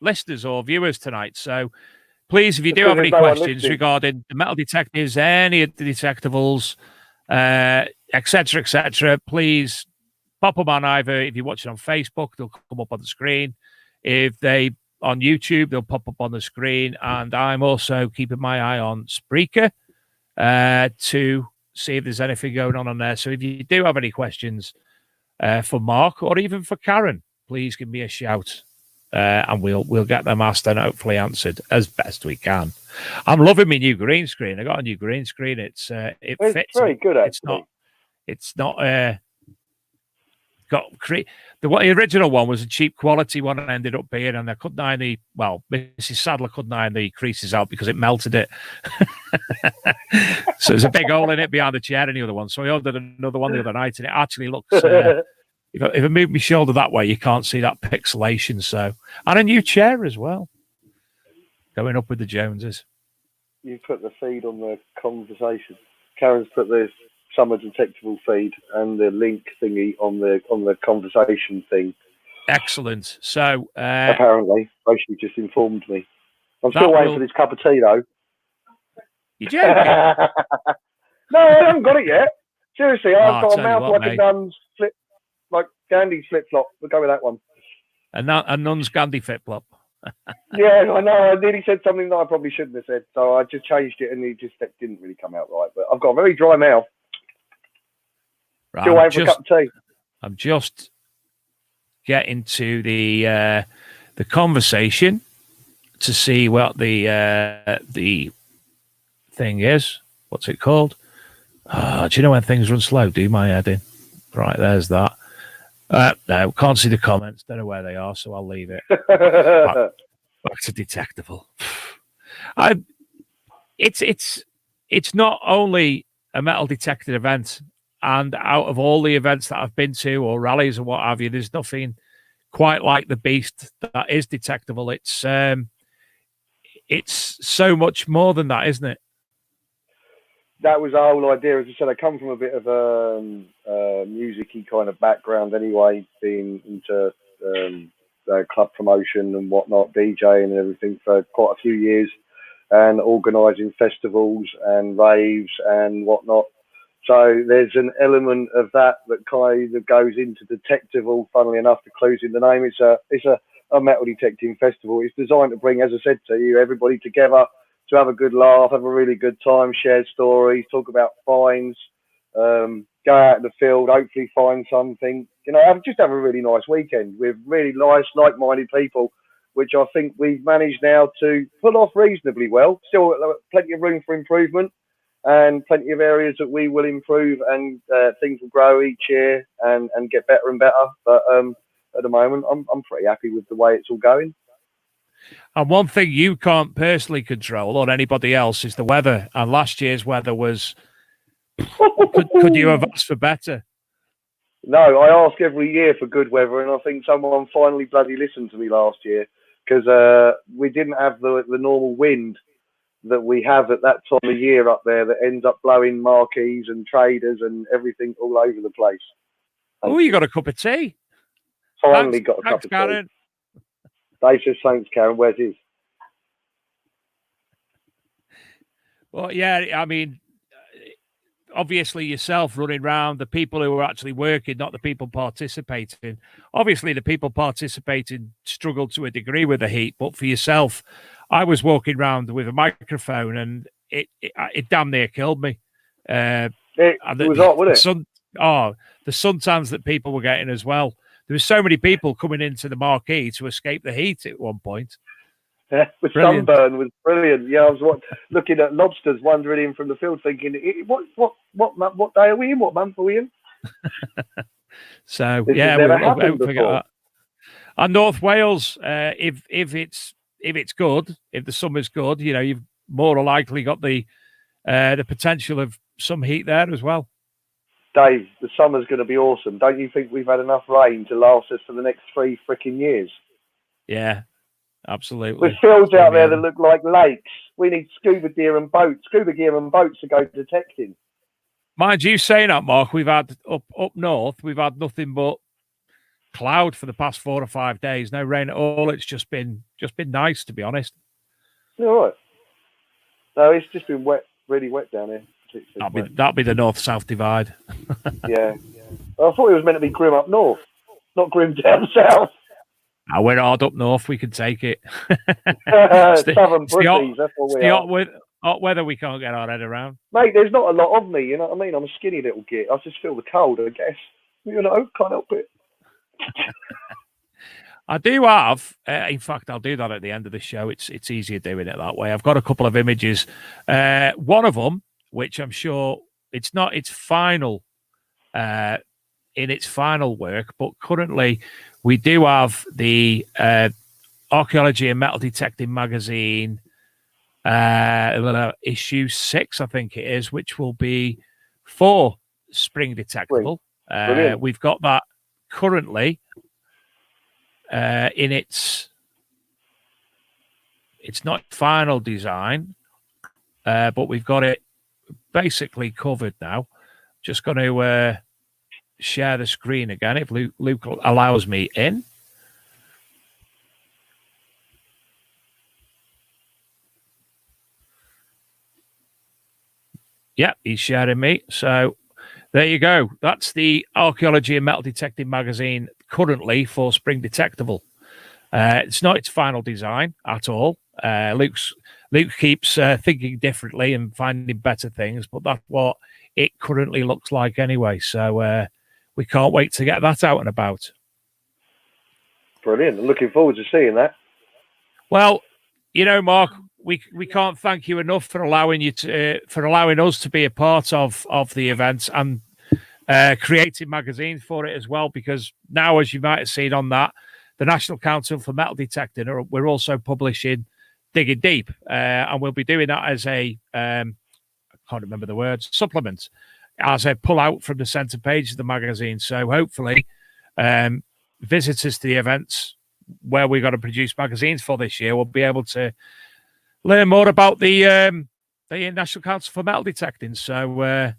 listeners or viewers tonight. So please, if you do have any questions regarding the Metal Detectives, any of the Detectivals, etc., please pop them on either. If you're watching on Facebook, they'll come up on the screen. If they on YouTube, they'll pop up on the screen. And I'm also keeping my eye on Spreaker to see if there's anything going on there. So if you do have any questions for Mark or even for Karen, please give me a shout. And we'll get them asked and hopefully answered as best we can. I'm loving my new green screen. I got a new green screen. It fits. Very good, actually. It's not the original one was a cheap quality one and ended up being, and I couldn't iron Mrs. Sadler couldn't iron the creases out because it melted it. So there's a big hole in it behind the chair and the other one. So I ordered another one the other night, and it actually looks. If I move my shoulder that way, you can't see that pixelation. So, and a new chair as well, going up with the Joneses. You put the feed on the conversation. Karen's put the Summer Detectival feed and the link thingy on the conversation thing. Excellent. So apparently, she just informed me. I'm still waiting for this cup of tea, though. You joking? No, I haven't got it yet. Seriously, I've got a mouth like a nun's flip, like Gandhi's flip flop. We'll go with that one. A nun's Gandhi flip flop. Yeah, I know. I nearly said something that I probably shouldn't have said, so I just changed it, and it didn't really come out right. But I've got a very dry mouth. Right, still waiting for a cup of tea. I'm just getting to the conversation to see what the thing is. What's it called? Do you know when things run slow? Do my head in. Right, there's that. No, can't see the comments. Don't know where they are, so I'll leave it. Back to Detectival. It's not only a metal detected event, and out of all the events that I've been to or rallies or what have you, there's nothing quite like the beast that is Detectival. It's so much more than that, isn't it? that was the whole idea. As I said, I come from a bit of a music-y kind of background anyway, being into club promotion and whatnot, DJing and everything for quite a few years, and organising festivals and raves and whatnot. So there's an element of that kind of goes into Detectival. Funnily enough, the clue's in the name. It's a metal detecting festival. It's designed to bring, as I said to you, everybody together to have a good laugh, have a really good time, share stories, talk about finds, go out in the field, hopefully find something. Just have a really nice weekend with really nice, like-minded people, which I think we've managed now to pull off reasonably well. Still plenty of room for improvement and plenty of areas that we will improve, and things will grow each year and get better and better. But at the moment, I'm pretty happy with the way it's all going. And one thing you can't personally control, or anybody else, is the weather. And last year's weather was... could you have asked for better? No, I ask every year for good weather, and I think someone finally bloody listened to me last year, because we didn't have the normal wind that we have at that time of year up there that ends up blowing marquees and traders and everything all over the place. Oh, you got a cup of tea? Finally got a cup of Karen. tea. Dave says thanks, Karen. Where's his? Well, yeah, I mean, obviously yourself running around, the people who are actually working, not the people participating. Obviously, the people participating struggle to a degree with the heat, but for yourself, I was walking around with a microphone and it damn near killed me. It was hot, wasn't it? The suntans that people were getting as well. There were so many people coming into the marquee to escape the heat at one point. Yeah, the sunburn was brilliant. Yeah, I was looking at lobsters wandering in from the field, thinking, what day are we in? What month are we in? So this yeah, has never happened before. And North Wales, if it's good, if the summer's good, you've more likely got the potential of some heat there as well. Dave, the summer's going to be awesome. Don't you think we've had enough rain to last us for the next 3 freaking years? Yeah. Absolutely. With fields out there that look like lakes. We need scuba gear and boats to go detecting. Mind you saying that, Mark, we've had up north, we've had nothing but cloud for the past 4 or 5 days. No rain at all. It's just been nice, to be honest. You're right. No, it's just been wet, really wet down here. That'd be the north-south divide. Yeah. I thought it was meant to be grim up north, not grim down south. We're hard up north. We can take it. Southern British, that's what we are. Hot weather we can't get our head around. Mate, there's not a lot of me, you know what I mean? I'm a skinny little git. I just feel the cold, I guess. Can't help it. I do have, in fact, I'll do that at the end of the show. It's easier doing it that way. I've got a couple of images. One of them, which I'm sure it's not its final, in its final work, but currently we do have the Archaeology and Metal Detecting magazine, issue 6, I think it is, which will be for Spring Detectival. We've got that currently in it's not final design, but we've got it basically covered now. Just going to share the screen again if Luke allows me in. Yeah, he's sharing me. So there you go. That's the Archaeology and Metal Detecting magazine currently for Spring Detectival. It's not its final design at all. Luke keeps thinking differently and finding better things, but that's what it currently looks like anyway. So we can't wait to get that out and about. Brilliant. I'm looking forward to seeing that. Well, Mark, we can't thank you enough for allowing us to be a part of the event and creating magazines for it as well, because now, as you might have seen on that, the National Council for Metal Detecting, we're also publishing Digging Deep, and we'll be doing that as a I can't remember the words, supplement, as a pull out from the centre page of the magazine. So hopefully visitors to the events where we're going to produce magazines for this year will be able to learn more about the the National Council for Metal Detecting. So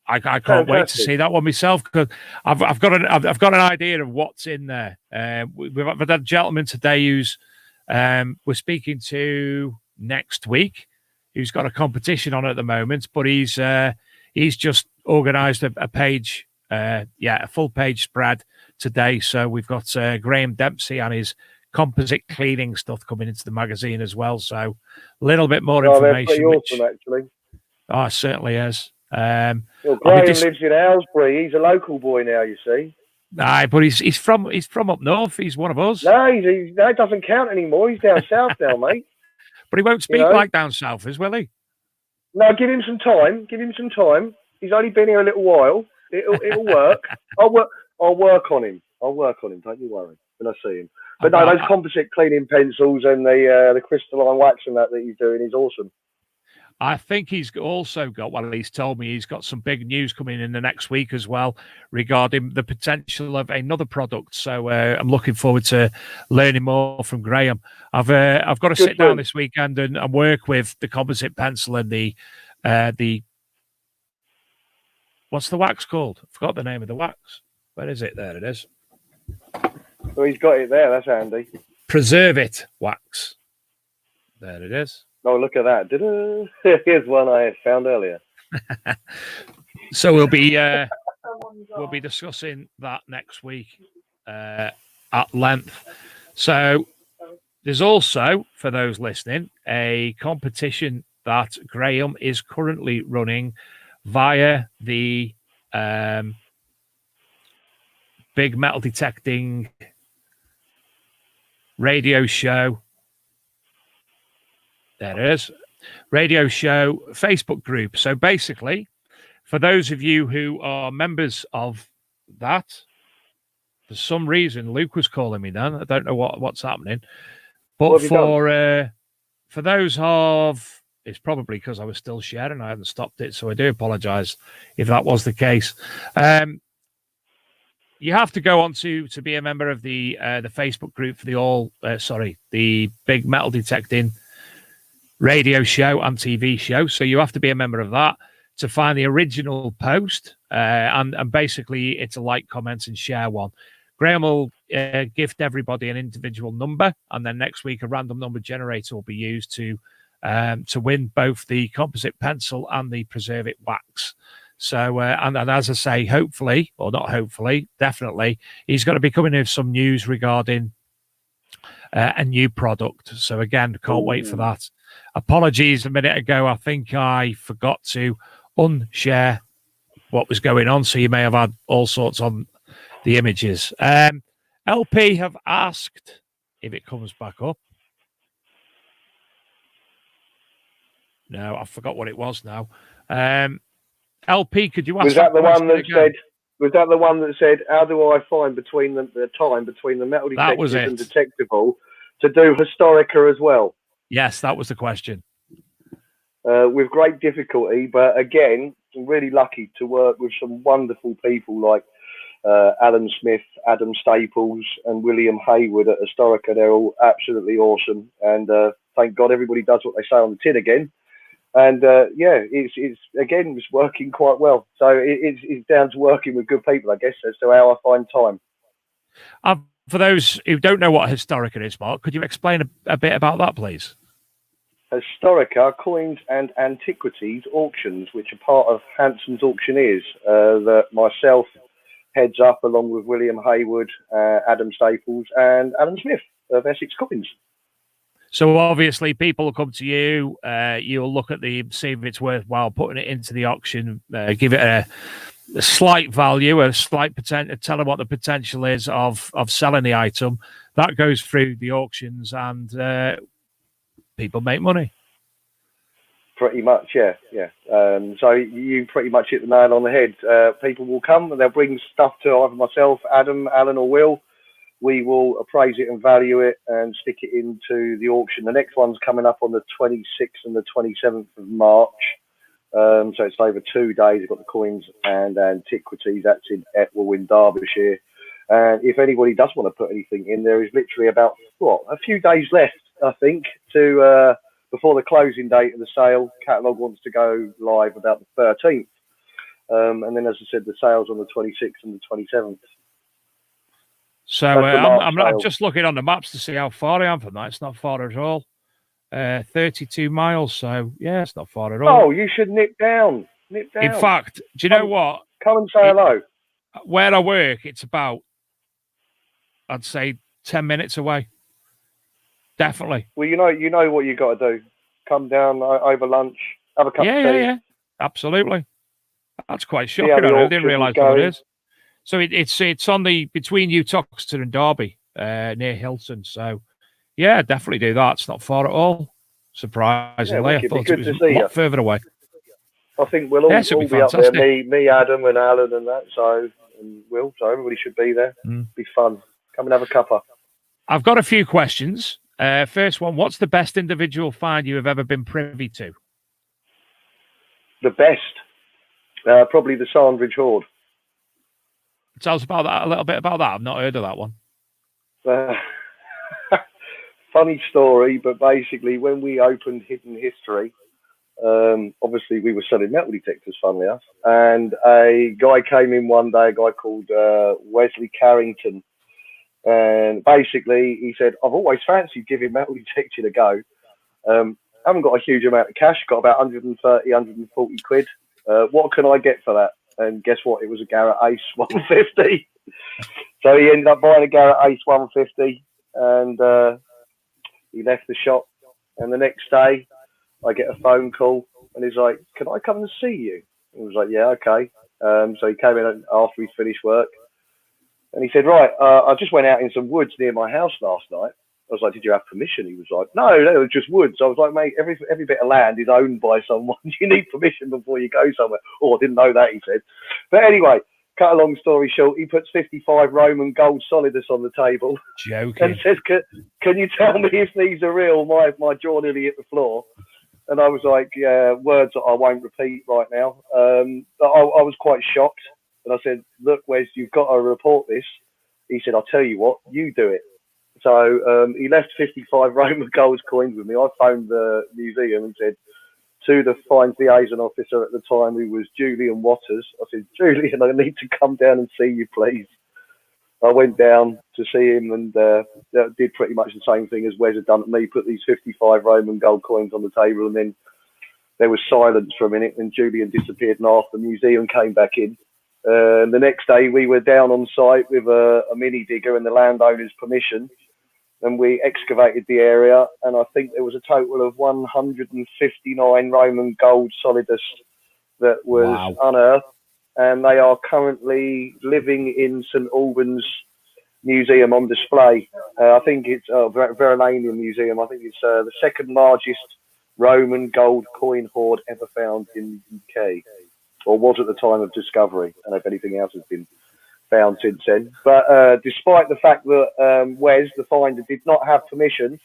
I can't wait to see that one myself, because I've got an idea of what's in there. We've had a gentleman today who's we're speaking to next week, who's got a competition on at the moment, but he's just organised a page, a full page spread today. So we've got Graham Dempsey and his composite cleaning stuff coming into the magazine as well. So a little bit more information. They're pretty awesome, actually. Oh, it certainly is. Graham lives in Aylesbury. He's a local boy now, you see. Aye, but he's from up north. He's one of us. No, he doesn't count anymore. He's down south now, mate. But he won't speak like down southers, will he? No, give him some time. Give him some time. He's only been here a little while. It'll work. I'll work on him. Don't you worry when I see him. But no, those composite cleaning pencils and the crystalline wax and that he's doing is awesome. I think he's also got, well, he's told me he's got some big news coming in the next week as well regarding the potential of another product. So I'm looking forward to learning more from Graham. I've got to sit down this weekend and work with the composite pencil and the what's the wax called? I forgot the name of the wax. Where is it? There it is. Well, he's got it there. That's handy. Preserve It wax. There it is. Oh, look at that. Here's one I had found earlier. So we'll be discussing that next week at length. So there's also, for those listening, a competition that Graham is currently running via the Big Metal Detecting radio show. There it is. Radio show Facebook group. So basically, for those of you who are members of that, for some reason, Luke was calling me then. I don't know what's happening. But for those of, it's probably because I was still sharing. I haven't stopped it. So I do apologize if that was the case. You have to go on to be a member of the Facebook group for the Big Metal Detecting radio show and TV show. So you have to be a member of that to find the original post. And basically it's a like, comment and share one. Graham will gift everybody an individual number. And then next week, a random number generator will be used to win both the composite pencil and the Preserve It wax. So, and as I say, hopefully, or not hopefully, definitely, he's going to be coming with some news regarding a new product. So again, can't wait for that. Apologies a minute ago. I think I forgot to unshare what was going on. So you may have had all sorts on the images. LP have asked if it comes back up. No, I forgot what it was now. LP, could you ask? Was that the one that said, how do I find the time between the Metal Detective and Detectival to do Historica as well? Yes, that was the question. With great difficulty, but again, I'm really lucky to work with some wonderful people like Alan Smith, Adam Staples, and William Haywood at Historica. They're all absolutely awesome, and thank God everybody does what they say on the tin again. And it's working quite well. So it's down to working with good people, I guess, as to how I find time. For those who don't know what Historica is, Mark, could you explain a bit about that, please? Historica, coins and antiquities auctions, which are part of Hanson's Auctioneers, that myself heads up along with William Haywood, Adam Staples, and Alan Smith of Essex Coins. So obviously, people will come to you. You'll look at see if it's worthwhile putting it into the auction. Give it a slight value, a slight potential. Tell them what the potential is of selling the item. That goes through the auctions, and people make money. Pretty much, yeah. So you pretty much hit the nail on the head. People will come and they'll bring stuff to either myself, Adam, Alan, or Will. We will appraise it and value it and stick it into the auction. The next one's coming up on the 26th and the 27th of March. So it's over 2 days. We've got the coins and antiquities. That's in Etwell in Derbyshire. And if anybody does want to put anything in, there is literally about, a few days left, I think, to before the closing date of the sale. Catalogue wants to go live about the 13th. And then, as I said, the sale's on the 26th and the 27th. So I'm just looking on the maps to see how far I am from that. It's not far at all. 32 miles. So, yeah, it's not far at all. Oh, you should nip down. In fact, do you know what? Come and say hello. Where I work, it's about, I'd say, 10 minutes away. Definitely. Well, you know what you got to do. Come down over lunch, have a cup of tea. Yeah. Absolutely. That's quite shocking. I didn't realise what it is. So it's on the between Uttoxeter and Derby, near Hilton. So yeah, definitely do that. It's not far at all. Surprisingly, I thought it was a lot further away. I think we'll all be up there. Me, Adam, and Alan, and that. So everybody should be there. Be fun. Come and have a cuppa. I've got a few questions. First one: what's the best individual find you have ever been privy to? The best, probably the Sandridge Hoard. Tell us about that. A little bit about that. I've not heard of that one. Funny story, but basically, when we opened Hidden History, obviously we were selling metal detectors, funnily enough, and a guy came in one day, a guy called Wesley Carrington, and basically he said, "I've always fancied giving metal detecting a go. Haven't got a huge amount of cash, got about 130, 140 quid. What can I get for that?" And guess what? It was a Garrett Ace 150. So he ended up buying a Garrett Ace 150, and he left the shop. And the next day, I get a phone call, and he's like, "Can I come and see you?" And I was like, "Yeah, okay." So he came in after he'd finished work, and he said, "Right, I just went out in some woods near my house last night." I was like, "Did you have permission?" He was like, "No, they were just woods." I was like, "Mate, every bit of land is owned by someone. You need permission before you go somewhere." "Oh, I didn't know that," he said. But anyway, cut a long story short, he puts 55 Roman gold solidus on the table. Joking. And says, can you tell me if these are real? My jaw nearly hit the floor. And I was like, yeah, words that I won't repeat right now. But I was quite shocked. And I said, "Look, Wes, you've got to report this." He said, "I'll tell you what, you do it." So he left 55 Roman gold coins with me. I phoned the museum and said to the fines liaison officer at the time, who was Julian Waters, I said, "Julian, I need to come down and see you, please." I went down to see him and did pretty much the same thing as Wes had done to me, put these 55 Roman gold coins on the table, and then there was silence for a minute, and Julian disappeared, and half the museum came back in. And the next day we were down on site with a mini digger and the landowner's permission, and we excavated the area, and I think there was a total of 159 Roman gold solidus that was unearthed, and they are currently living in St Albans Museum on display. I think it's Verulamium Museum. I think it's the second largest Roman gold coin hoard ever found in the UK, or was at the time of discovery. I don't know if anything else has been found since then. But despite the fact that Wes, the finder, did not have permission,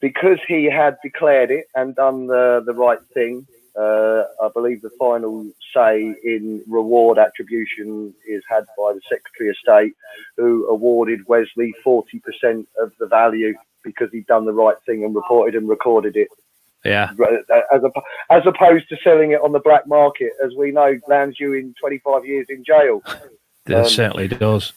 because he had declared it and done the right thing, I believe the final say in reward attribution is had by the Secretary of State, who awarded Wesley 40% of the value because he'd done the right thing and reported and recorded it. Yeah. As opposed to selling it on the black market, as we know, lands you in 25 years in jail. It certainly does.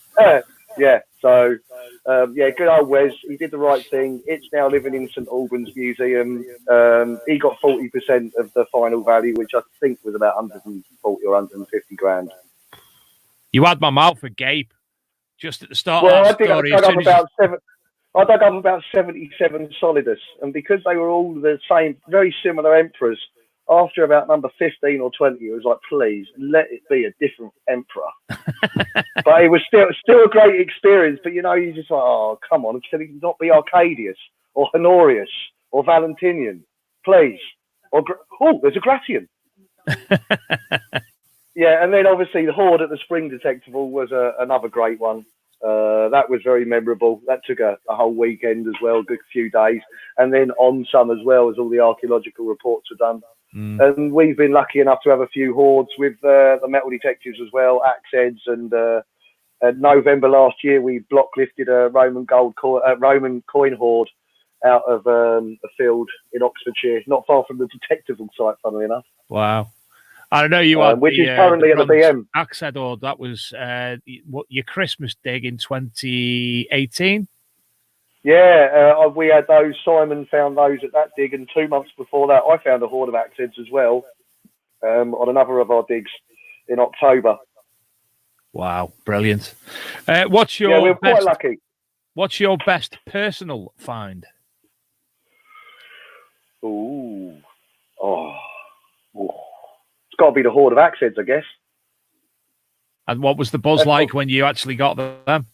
Yeah. So, good old Wes. He did the right thing. It's now living in St Albans Museum. He got 40% of the final value, which I think was about 140 or 150 grand. You had my mouth agape just at the start of that story. I dug up about 77 solidus, and because they were all the same, very similar emperors, after about number 15 or 20, it was like, please let it be a different emperor. But it was still a great experience. But you just like, oh, come on, can it not be Arcadius or Honorius or Valentinian, please? Or there's a Gratian. Yeah, and then obviously the hoard at the Spring Detectival was another great one. That was very memorable. That took a whole weekend as well, a good few days, and then on some as well, as all the archaeological reports were done. And we've been lucky enough to have a few hoards with the metal detectives as well, axe heads, and in November last year we block lifted a Roman coin hoard out of a field in Oxfordshire, not far from the Detectival site, funnily enough. Wow. I know you had which is currently at the BM. Axe Head Ord. That was what your Christmas dig in 2018. Yeah, we had those. Simon found those at that dig, and 2 months before that, I found a horde of axe heads as well on another of our digs in October. Wow, brilliant! What's your we were quite lucky. What's your best personal find? Ooh. It's got to be the horde of axe heads, I guess. And what was the buzz like when you actually got them?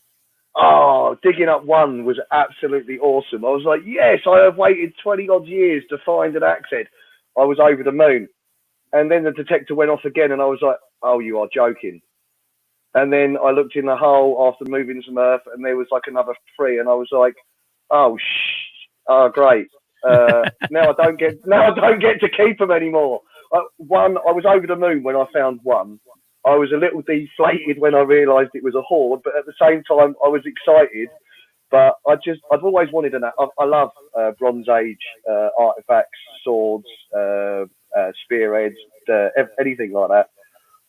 Oh, digging up one was absolutely awesome. I was like, yes, I have waited 20 odd years to find an axe head. I was over the moon. And then the detector went off again, and I was like, oh, you are joking. And then I looked in the hole after moving some earth, and there was like another 3, and I was like, oh, great. Now I don't get to keep them anymore. I was over the moon when I found one. I was a little deflated when I realised it was a horde, but at the same time I was excited. But I've always wanted an. I love Bronze Age artifacts, swords, spearheads, anything like that.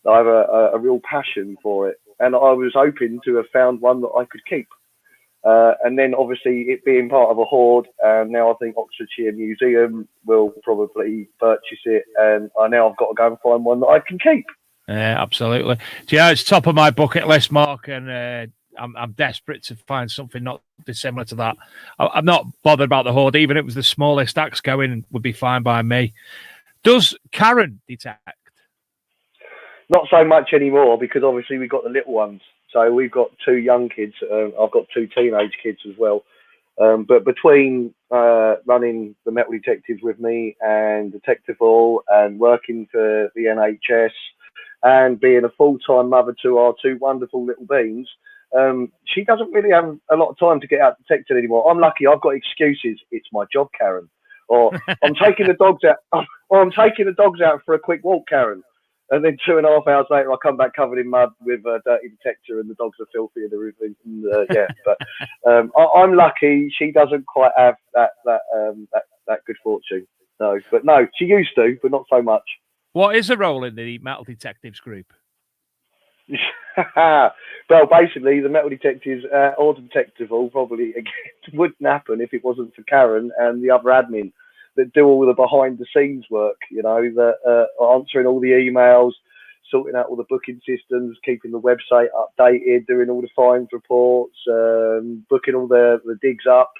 I have a real passion for it, and I was hoping to have found one that I could keep. And then obviously it being part of a horde, and now I think Oxfordshire Museum will probably purchase it, and now I've got to go and find one that I can keep. Yeah, absolutely. Yeah, it's top of my bucket list, Mark, and I'm desperate to find something not dissimilar to that. I'm not bothered about the horde. Even if it was the smallest axe going, would be fine by me. Does Karen detect? Not so much anymore, because obviously we've got the little ones. So we've got 2 young kids. I've got 2 teenage kids as well. But between running the Metal Detectives with me and Detectival and working for the NHS and being a full-time mother to our 2 wonderful little beans, she doesn't really have a lot of time to get out detected anymore. I'm lucky. I've got excuses. It's my job, Karen. Or I'm taking the dogs out. Or I'm taking the dogs out for a quick walk, Karen. And then 2.5 hours later, I come back covered in mud with a dirty detector, and the dogs are filthy and everything. Yeah, but I'm lucky. She doesn't quite have that good fortune. No, but no, she used to, but not so much. What is her role in the Metal Detectives group? Well, basically, the Metal Detectives or the Detectival probably wouldn't happen if it wasn't for Karen and the other admin that do all the behind the scenes work, that answering all the emails, sorting out all the booking systems, keeping the website updated, doing all the fines reports, booking all the digs up.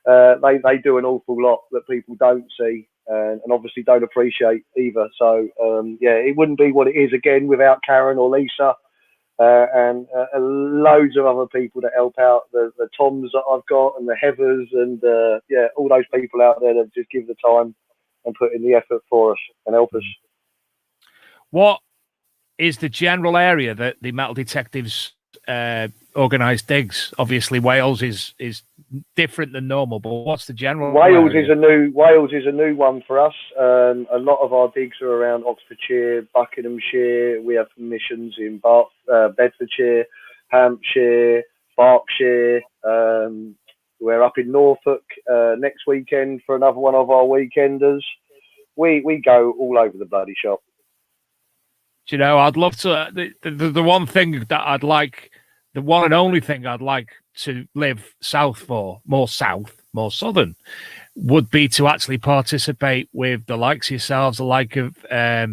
They do an awful lot that people don't see and obviously don't appreciate either. So, it wouldn't be what it is again without Karen or Lisa. And loads of other people that help out, the Toms that I've got and the Heathers and all those people out there that just give the time and put in the effort for us and help us. What is the general area that the Metal Detectives organise digs? Obviously, Wales is different than normal, but what's the general Wales area? Wales is a new one for us. A lot of our digs are around Oxfordshire, Buckinghamshire. We have missions in Bedfordshire, Hampshire, Berkshire. We're up in Norfolk next weekend for another one of our weekenders. We go all over the bloody shop. Do you know, I'd love to. The one thing that I'd like, the one and only thing I'd like to live south for, more southern, would be to actually participate with the likes of yourselves, the like of, let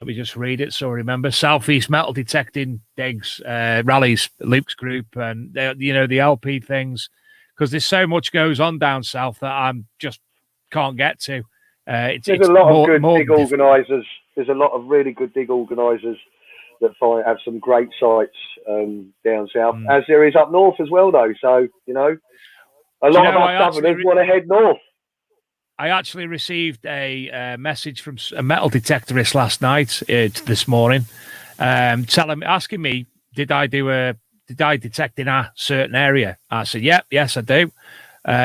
me just read it so I remember, Southeast Metal Detecting digs, rallies, Luke's group, and, the LP things, because there's so much goes on down south that I'm just can't get to. There's a lot of good dig organisers. There's a lot of really good dig organisers that have some great sites down south, as there is up north as well, though. So, a lot of us southerners want to head north. I actually received a message from a metal detectorist last night, this morning, asking me, did I detect in a certain area? I said, yes, I do.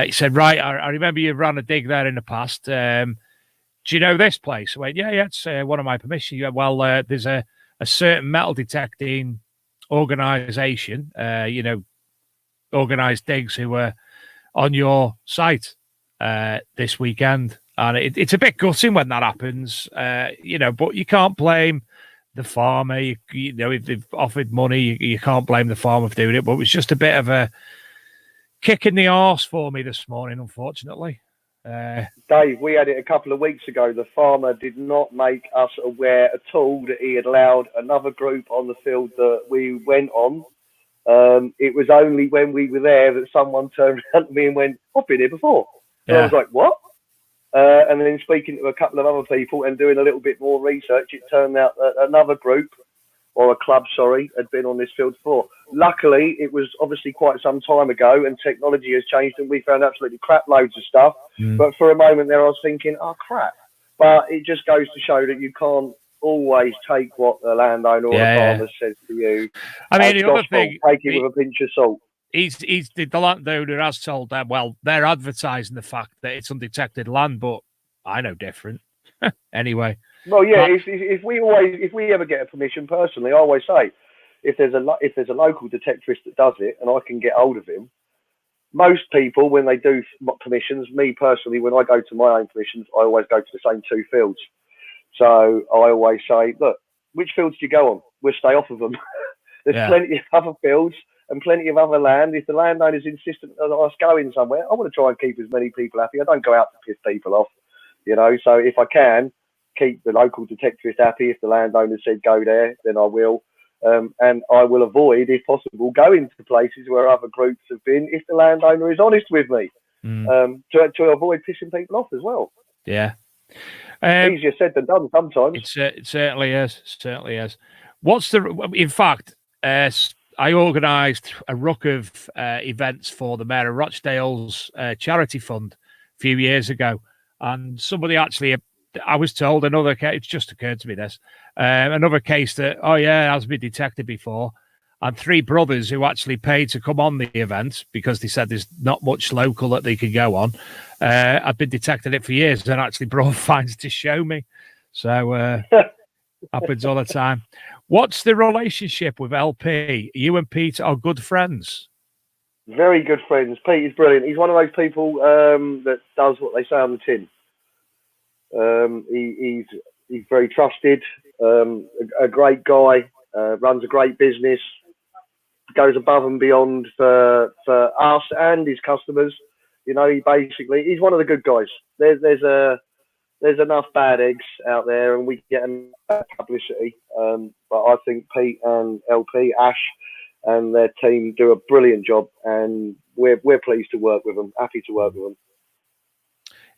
He said, right, I remember you ran a dig there in the past. Do you know this place? I went, yeah, it's one of my permissions. Well, there's a certain metal detecting organisation, organised digs who are on your site this weekend. And it's a bit gutting when that happens, but you can't blame the farmer. You know, if they've offered money, you can't blame the farmer for doing it. But it was just a bit of a kick in the arse for me this morning, unfortunately. Dave, we had it a couple of weeks ago. The farmer did not make us aware at all that he had allowed another group on the field that we went on. It was only when we were there that someone turned around to me and went, "I've been here before." And I was like, "What?" And then speaking to a couple of other people and doing a little bit more research, it turned out that another group, or a club, sorry, had been on this field before. Luckily, it was obviously quite some time ago and technology has changed and we found absolutely crap loads of stuff. But for a moment there, I was thinking, oh, crap. But it just goes to show that you can't always take what the landowner or the farmer says to you. I mean, the other thing, take it with a pinch of salt. The landowner has told them, well, they're advertising the fact that it's undetected land, but I know different. Anyway. Well, yeah. If we ever get a permission, personally, I always say, if there's a local detectorist that does it, and I can get hold of him, most people when they do permissions, me personally, when I go to my own permissions, I always go to the same two fields. So I always say, look, which fields do you go on? We'll stay off of them. There's plenty of other fields and plenty of other land. If the landowner's insistent that us going somewhere, I want to try and keep as many people happy. I don't go out to piss people off, So if I can keep the local detectorist happy, if the landowner said go there, then I will. And I will avoid, if possible, going to places where other groups have been if the landowner is honest with me, to avoid pissing people off as well. Yeah. Easier said than done sometimes. It certainly is. Certainly is. In fact, I organised a ruck of events for the Mayor of Rochdale's charity fund a few years ago. And somebody actually, I was told another case, it's just occurred to me this, another case that, has been detected before. And three brothers who actually paid to come on the event because they said there's not much local that they could go on. I've been detecting it for years and actually brought fines to show me. So happens all the time. What's the relationship with LP? You and Pete are good friends. Very good friends. Pete is brilliant. He's one of those people that does what they say on the tin. He's very trusted, a great guy, runs a great business, goes above and beyond for us and his customers. He's one of the good guys. There's enough bad eggs out there, and we get enough publicity. But I think Pete and LP, Ash, and their team do a brilliant job, and we're pleased to work with them. Happy to work with them.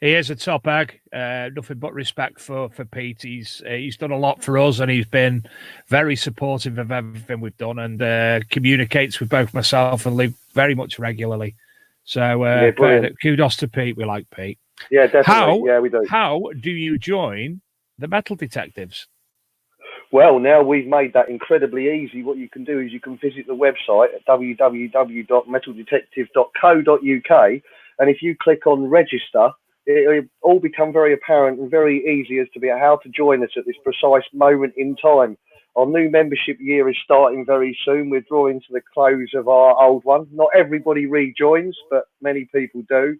He is a top egg. Nothing but respect for Pete. He's done a lot for us, and he's been very supportive of everything we've done, and communicates with both myself and Luke very much regularly. So kudos to Pete. We like Pete. Yeah, definitely. We do. How do you join the Metal Detectives? Well, now we've made that incredibly easy. What you can do is you can visit the website at www.metaldetective.co.uk, and if you click on register, it'll all become very apparent and very easy as to how to join us at this precise moment in time. Our new membership year is starting very soon. We're drawing to the close of our old one. Not everybody rejoins, but many people do.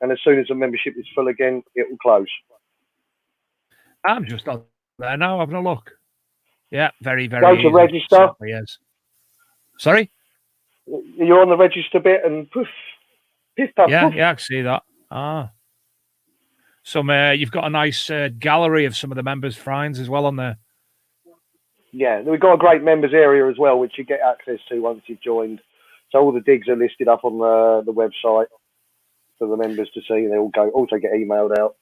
And as soon as the membership is full again, it will close. I'm just on there now, having a look. Yeah, very, very Go to register. Yes. Sorry? You're on the register bit and poof. Piff, puff, yeah, poof. Yeah, I can see that. You've got a nice gallery of some of the members' finds as well on there. Yeah, we've got a great members area as well, which you get access to once you've joined. So all the digs are listed up on the website for the members to see. They all also get emailed out.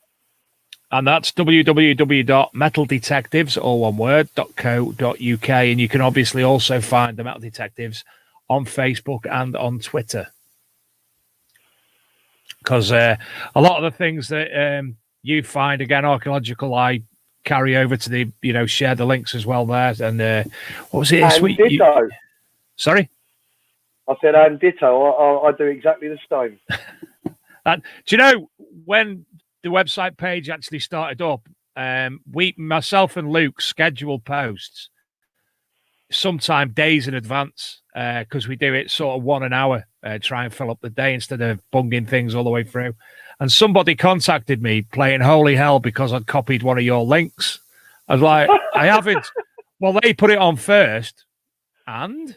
And that's www.metaldetectives, all one word, .co.uk. And you can obviously also find the Metal Detectives on Facebook and on Twitter. Because a lot of the things that you find, again, archaeological, I carry over to the, share the links as well there. And what was it this week? Ditto. Sorry? I said, and ditto. I do exactly the same. Do you know, when the website page actually started up, myself and Luke schedule posts sometime days in advance because we do it sort of 1 hour try and fill up the day instead of bunging things all the way through. And somebody contacted me playing Holy Hell because I'd copied one of your links. I was like, I haven't. Well, they put it on first. And?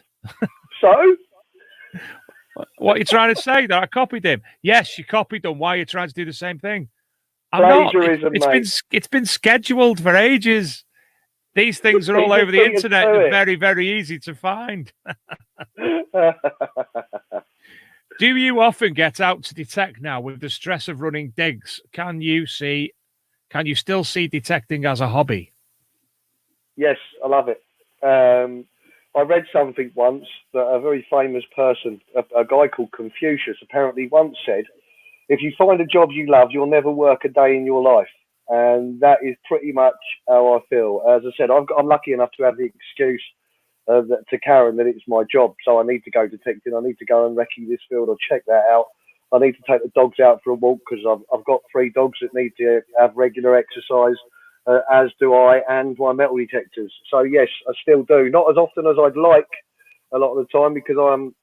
So? What are you trying to say? That I copied him? Yes, you copied them. Why are you trying to do the same thing? I'm Plagiarism, not. It's been scheduled for ages. These things are all over the internet. They're very, very easy to find. Do you often get out to detect now with the stress of running digs? Can you still see detecting as a hobby? Yes, I love it. I read something once that a very famous person, a guy called Confucius, apparently once said, if you find a job you love, you'll never work a day in your life. And that is pretty much how I feel. As I said, I'm lucky enough to have the excuse to Karen that it's my job. So I need to go detecting. I need to go and recce this field or check that out. I need to take the dogs out for a walk because I've got 3 dogs that need to have regular exercise, as do I, and my metal detectors. So yes, I still do. Not as often as I'd like a lot of the time because I'm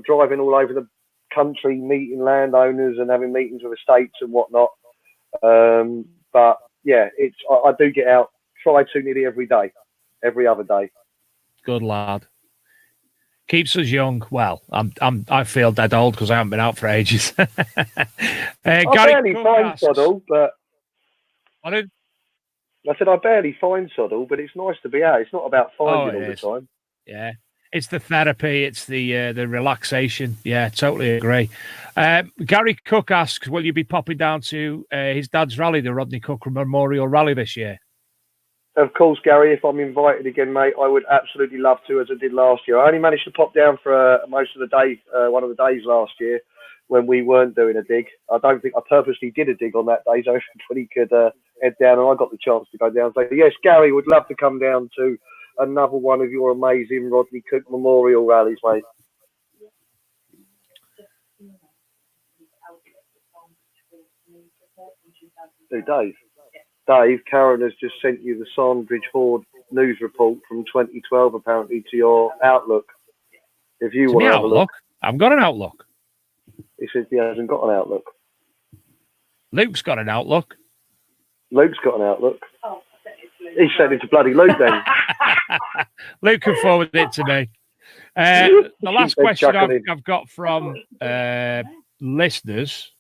driving all over the country, meeting landowners and having meetings with estates and whatnot. But yeah, I do get out, try to nearly every day, every other day. Good lad. Keeps us young. Well, I feel dead old because I haven't been out for ages. I barely find Soddle, but I said I barely find Soddle, but it's nice to be out. It's not about finding all the time. Yeah. It's the therapy. It's the relaxation. Yeah, totally agree. Gary Cook asks, will you be popping down to his dad's rally, the Rodney Cook Memorial Rally this year? Of course, Gary, if I'm invited again, mate, I would absolutely love to, as I did last year. I only managed to pop down for most of the day, one of the days last year when we weren't doing a dig. I don't think I purposely did a dig on that day, so everybody could head down, and I got the chance to go down. So, yes, Gary, would love to come down to another one of your amazing Rodney Cook Memorial rallies, mate. Hey, Dave, Karen has just sent you the Sandridge Horde news report from 2012, apparently, to your Outlook. If you want to have a look. I've got an Outlook. He says he hasn't got an Outlook. Luke's got an Outlook. Luke's got an Outlook. He sent it to bloody Luke then. Luke can forward it to me. The last question I've got from listeners,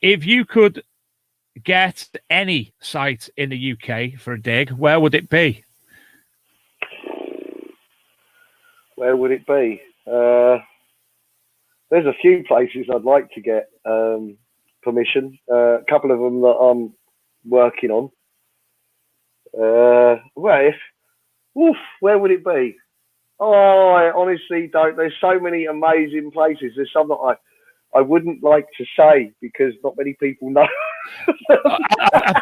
if you could get any site in the UK for a dig, where would it be? Where would it be? There's a few places I'd like to get permission. A couple of them that I'm working on. Where would it be? Oh, I honestly don't. There's so many amazing places. There's some that I wouldn't like to say because not many people know.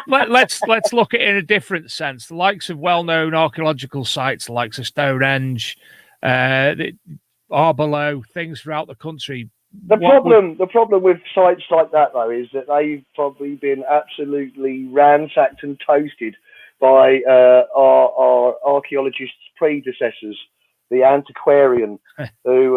Let's look at it in a different sense. The likes of well-known archaeological sites, the likes of Stonehenge, Arborough, things throughout the country. The problem with sites like that, though, is that they've probably been absolutely ransacked and toasted by our archaeologists' predecessors, the antiquarian, who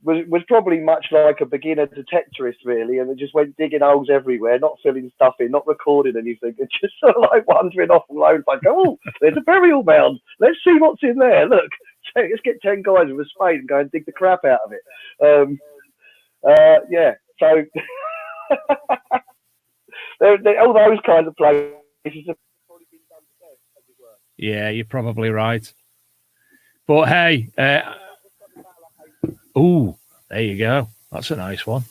was probably much like a beginner detectorist, really, and they just went digging holes everywhere, not filling stuff in, not recording anything, and just sort of like wandering off alone, like, oh, there's a burial mound. Let's see what's in there. Look, let's get 10 guys with a spade and go and dig the crap out of it. Yeah, so all those kinds of places have probably been done to death, as it were. Yeah, you're probably right. But hey, there you go. That's a nice one.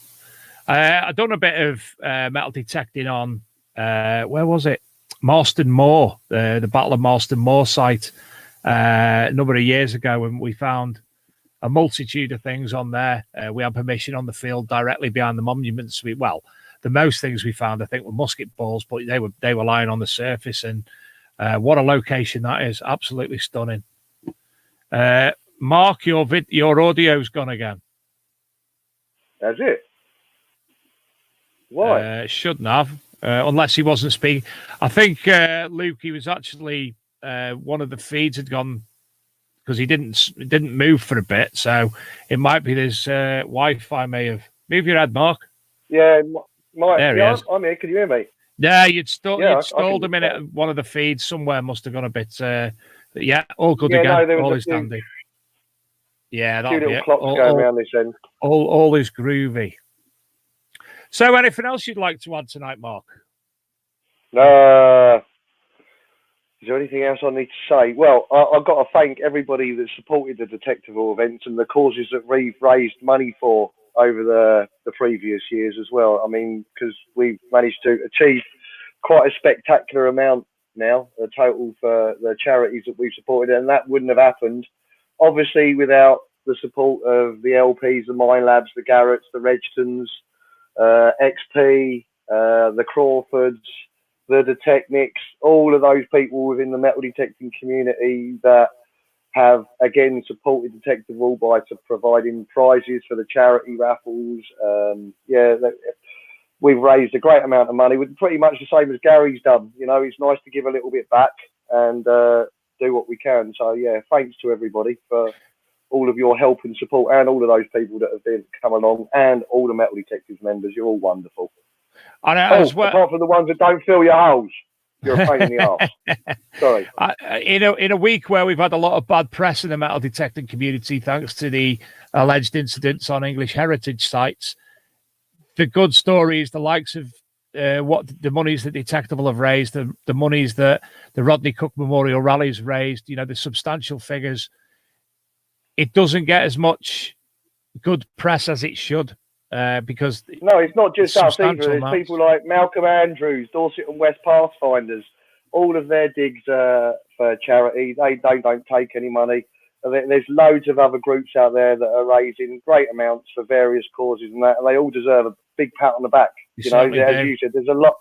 I've done a bit of metal detecting on, where was it? Marston Moor, the Battle of Marston Moor site a number of years ago, when we found a multitude of things on there. We had permission on the field directly behind the monuments. The most things we found, I think, were musket balls, but they were lying on the surface. And what a location that is! Absolutely stunning. Mark, your audio's gone again. That's it. Why? Shouldn't have, unless he wasn't speaking. I think Luke, he was actually one of the feeds had gone because he didn't move for a bit. So it might be this Wi-Fi may have move your head, Mark. Yeah, There he is. I'm here. Can you hear me? Yeah, you'd I stalled can. a minute. One of the feeds somewhere must have gone a bit. Yeah, all good Yeah, again. no, there was All a is dandy. Yeah, few that'll be little it. clocks going around this end. All is groovy. So, anything else you'd like to add tonight, Mark? Is there anything else I need to say? Well, I've got to thank everybody that supported the Detectival events and the causes that we've raised money for over the previous years as well. I mean, because we've managed to achieve quite a spectacular amount now, the total for the charities that we've supported, and that wouldn't have happened, obviously, without the support of the LPs, the Mine Labs, the Garretts, the Regtons, XP, the Crawfords, the Detechnics, all of those people within the metal detecting community that have again supported Detectival by providing prizes for the charity raffles. We've raised a great amount of money, with pretty much the same as Gary's done. You know, it's nice to give a little bit back and do what we can. So yeah, thanks to everybody for all of your help and support, and all of those people that have come along, and all the Metal Detectives members. You're all wonderful. Apart from the ones that don't fill your holes, you're a pain in the arse. Sorry. In a week where we've had a lot of bad press in the metal detecting community, thanks to the alleged incidents on English heritage sites, the good stories, the likes of what the monies that Detectival have raised, the monies that the Rodney Cook Memorial Rally's raised, you know, the substantial figures, it doesn't get as much good press as it should. Because no, it's not just us either. There's amounts. People like Malcolm Andrews, Dorset and West Pathfinders, all of their digs for charity. They don't take any money. There's loads of other groups out there that are raising great amounts for various causes and that, and they all deserve a big pat on the back. You know, as you said, there's a lot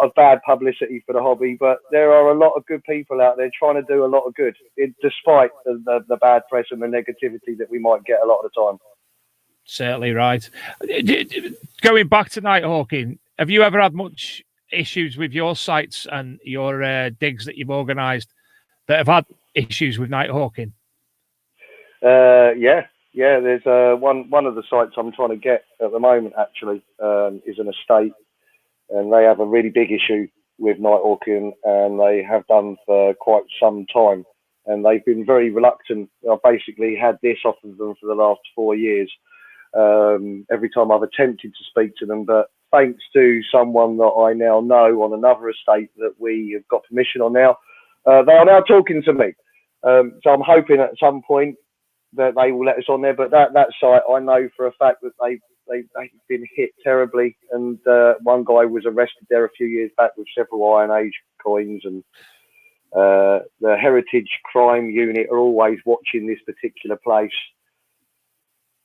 of bad publicity for the hobby, but there are a lot of good people out there trying to do a lot of good, despite the bad press and the negativity that we might get a lot of the time. Certainly right. Going back to Nighthawking, have you ever had much issues with your sites and your digs that you've organised that have had issues with Nighthawking? Yeah. There's one of the sites I'm trying to get at the moment actually is an estate, and they have a really big issue with Nighthawking, and they have done for quite some time, and they've been very reluctant. I've basically had this off of them for the last 4 years. Every time I've attempted to speak to them, but thanks to someone that I now know on another estate that we have got permission on now, they are now talking to me. So I'm hoping at some point that they will let us on there. But that site, I know for a fact that they've been hit terribly, and one guy was arrested there a few years back with several Iron Age coins, and the Heritage Crime Unit are always watching this particular place.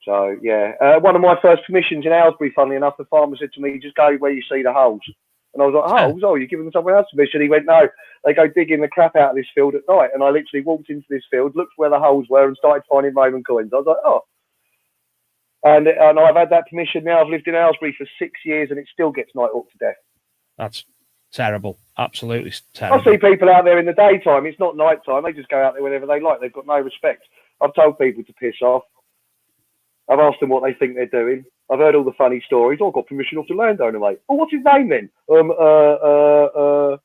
So, yeah, one of my first commissions in Aylesbury, funnily enough, the farmer said to me, just go where you see the holes. And I was like, holes? Oh, you're giving someone else permission? He went, no, they go digging the crap out of this field at night. And I literally walked into this field, looked where the holes were, and started finding Roman coins. I was like, oh. And I've had that permission now. I've lived in Aylesbury for 6 years, and it still gets Nighthawk to death. That's terrible. Absolutely terrible. I see people out there in the daytime. It's not night time. They just go out there whenever they like. They've got no respect. I've told people to piss off. I've asked them what they think they're doing. I've heard all the funny stories. I've got permission off the landowner, mate. Oh, what's his name then? I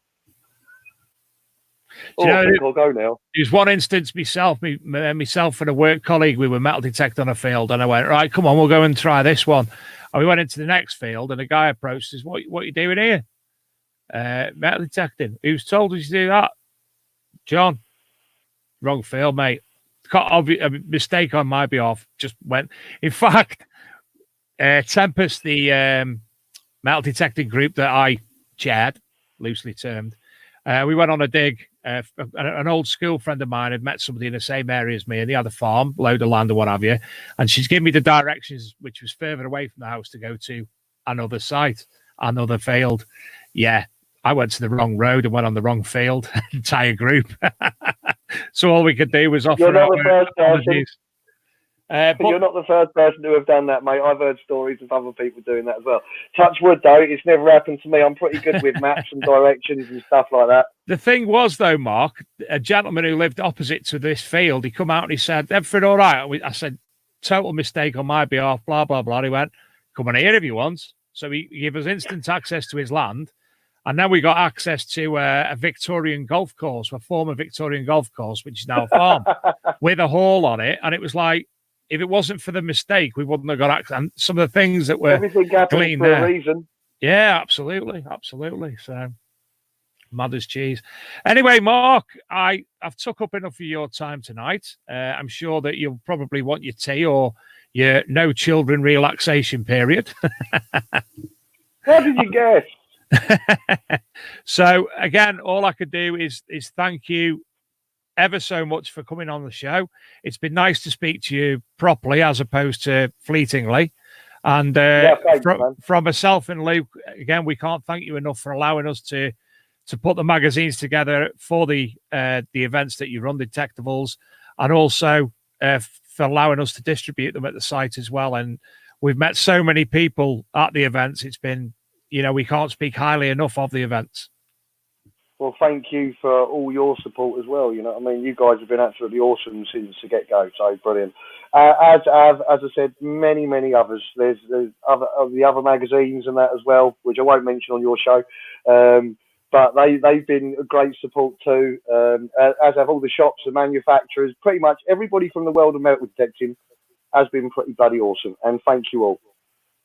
think I'll go now. There's one instance, myself and a work colleague, we were metal detecting on a field, and I went, right, come on, we'll go and try this one. And we went into the next field, and a guy approached us, what are you doing here? Metal detecting. Who's told us to do that? John. Wrong field, mate. A mistake on my behalf. Just went. In fact, Tempest, the metal detecting group that I chaired, loosely termed, we went on a dig. An old school friend of mine had met somebody in the same area as me, and he had a farm, load of land or what have you, and she's given me the directions, which was further away from the house, to go to another site, another field. Yeah, I went to the wrong road and went on the wrong field, entire group. So all we could do was offer our apologies. But You're not the first person to have done that, mate. I've heard stories of other people doing that as well. Touch wood, though, it's never happened to me. I'm pretty good with maps and directions and stuff like that. the thing was, though, Mark, a gentleman who lived opposite to this field, he come out and he said, "Everything all right?" I said, "Total mistake on my behalf, blah, blah, blah." He went, "Come on here if you want." So he gave us instant access to his land. And then we got access to a Victorian golf course, a former Victorian golf course, which is now a farm, with a hall on it. And it was like, if it wasn't for the mistake, we wouldn't have got access. And some of the things that were everything happens for a reason. Yeah, absolutely. Absolutely. So, mad as cheese. Anyway, Mark, I've took up enough of your time tonight. I'm sure that you'll probably want your tea or your no children relaxation period. How did you guess? So again, all I could do is thank you ever so much for coming on the show. It's been nice to speak to you properly as opposed to fleetingly. And from myself and Luke, again, we can't thank you enough for allowing us to put the magazines together for the events that you run, Detectivals, and also for allowing us to distribute them at the site as well. And we've met so many people at the events. It's been, we can't speak highly enough of the events. Well, thank you for all your support as well. You know what I mean? You guys have been absolutely awesome since the get-go. So brilliant. As I said, many others. There's the other magazines and that as well, which I won't mention on your show. But they've been a great support too. As have all the shops, the manufacturers, pretty much everybody from the world of metal detecting has been pretty bloody awesome. And thank you all.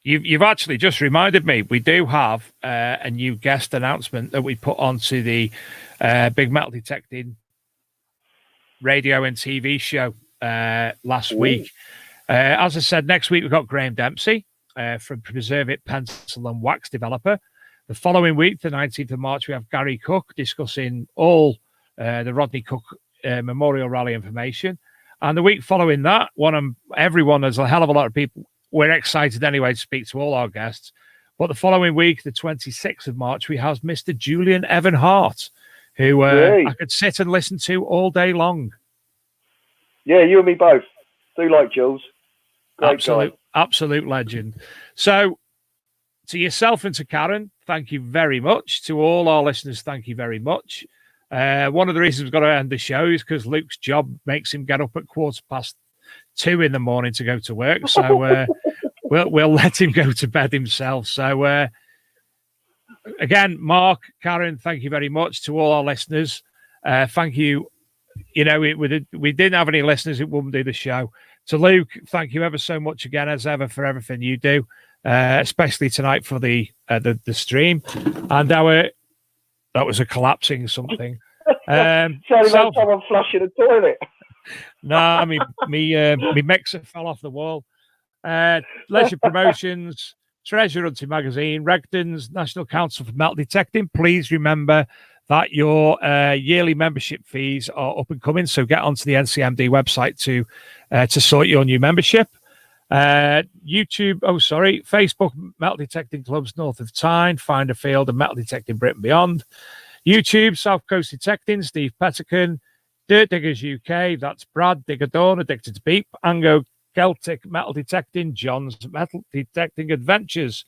You've actually just reminded me, we do have a new guest announcement that we put onto the Big Metal Detecting radio and TV show last week. As I said, next week we've got Graham Dempsey from Preserve It Pencil and Wax developer. The following week, the 19th of March, we have Gary Cook discussing all the Rodney Cook Memorial Rally information. And the week following that, everyone, there's a hell of a lot of people. We're excited anyway to speak to all our guests. But the following week, the 26th of March, we have Mr. Julian Evan Hart, who I could sit and listen to all day long. Yeah, you and me both. Do like Jules. Great guy. Absolute legend. So, to yourself and to Karen, thank you very much. To all our listeners, thank you very much. One of the reasons we've got to end the show is because Luke's job makes him get up at 2:15 in the morning to go to work. So we'll let him go to bed himself. So again, Mark, Karen, thank you very much. To all our listeners, thank you. We didn't have any listeners, it wouldn't do the show. To Luke, thank you ever so much again, as ever, for everything you do, especially tonight for the stream. And that was a collapsing something. Sounding like someone flushing a toilet. No, I mean, me mixer fell off the wall. Leisure Promotions, Treasure Hunting Magazine, Regden's, National Council for Metal Detecting. Please remember that your yearly membership fees are up and coming. So get onto the NCMD website to sort your new membership. Facebook, Metal Detecting Clubs North of Tyne, Find a Field, and Metal Detecting Britain Beyond. YouTube, South Coast Detecting, Steve Pettican. Dirt Diggers UK, that's Brad, Digger Dawn, Addicted to Beep, Ango Celtic Metal Detecting, John's Metal Detecting Adventures.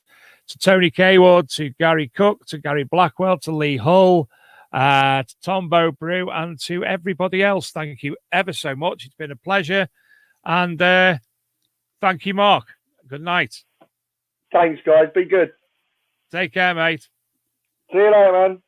To Tony Cayward, to Gary Cook, to Gary Blackwell, to Lee Hull, to Tombo Brew, and to everybody else. Thank you ever so much. It's been a pleasure. And thank you, Mark. Good night. Thanks, guys. Be good. Take care, mate. See you later, man.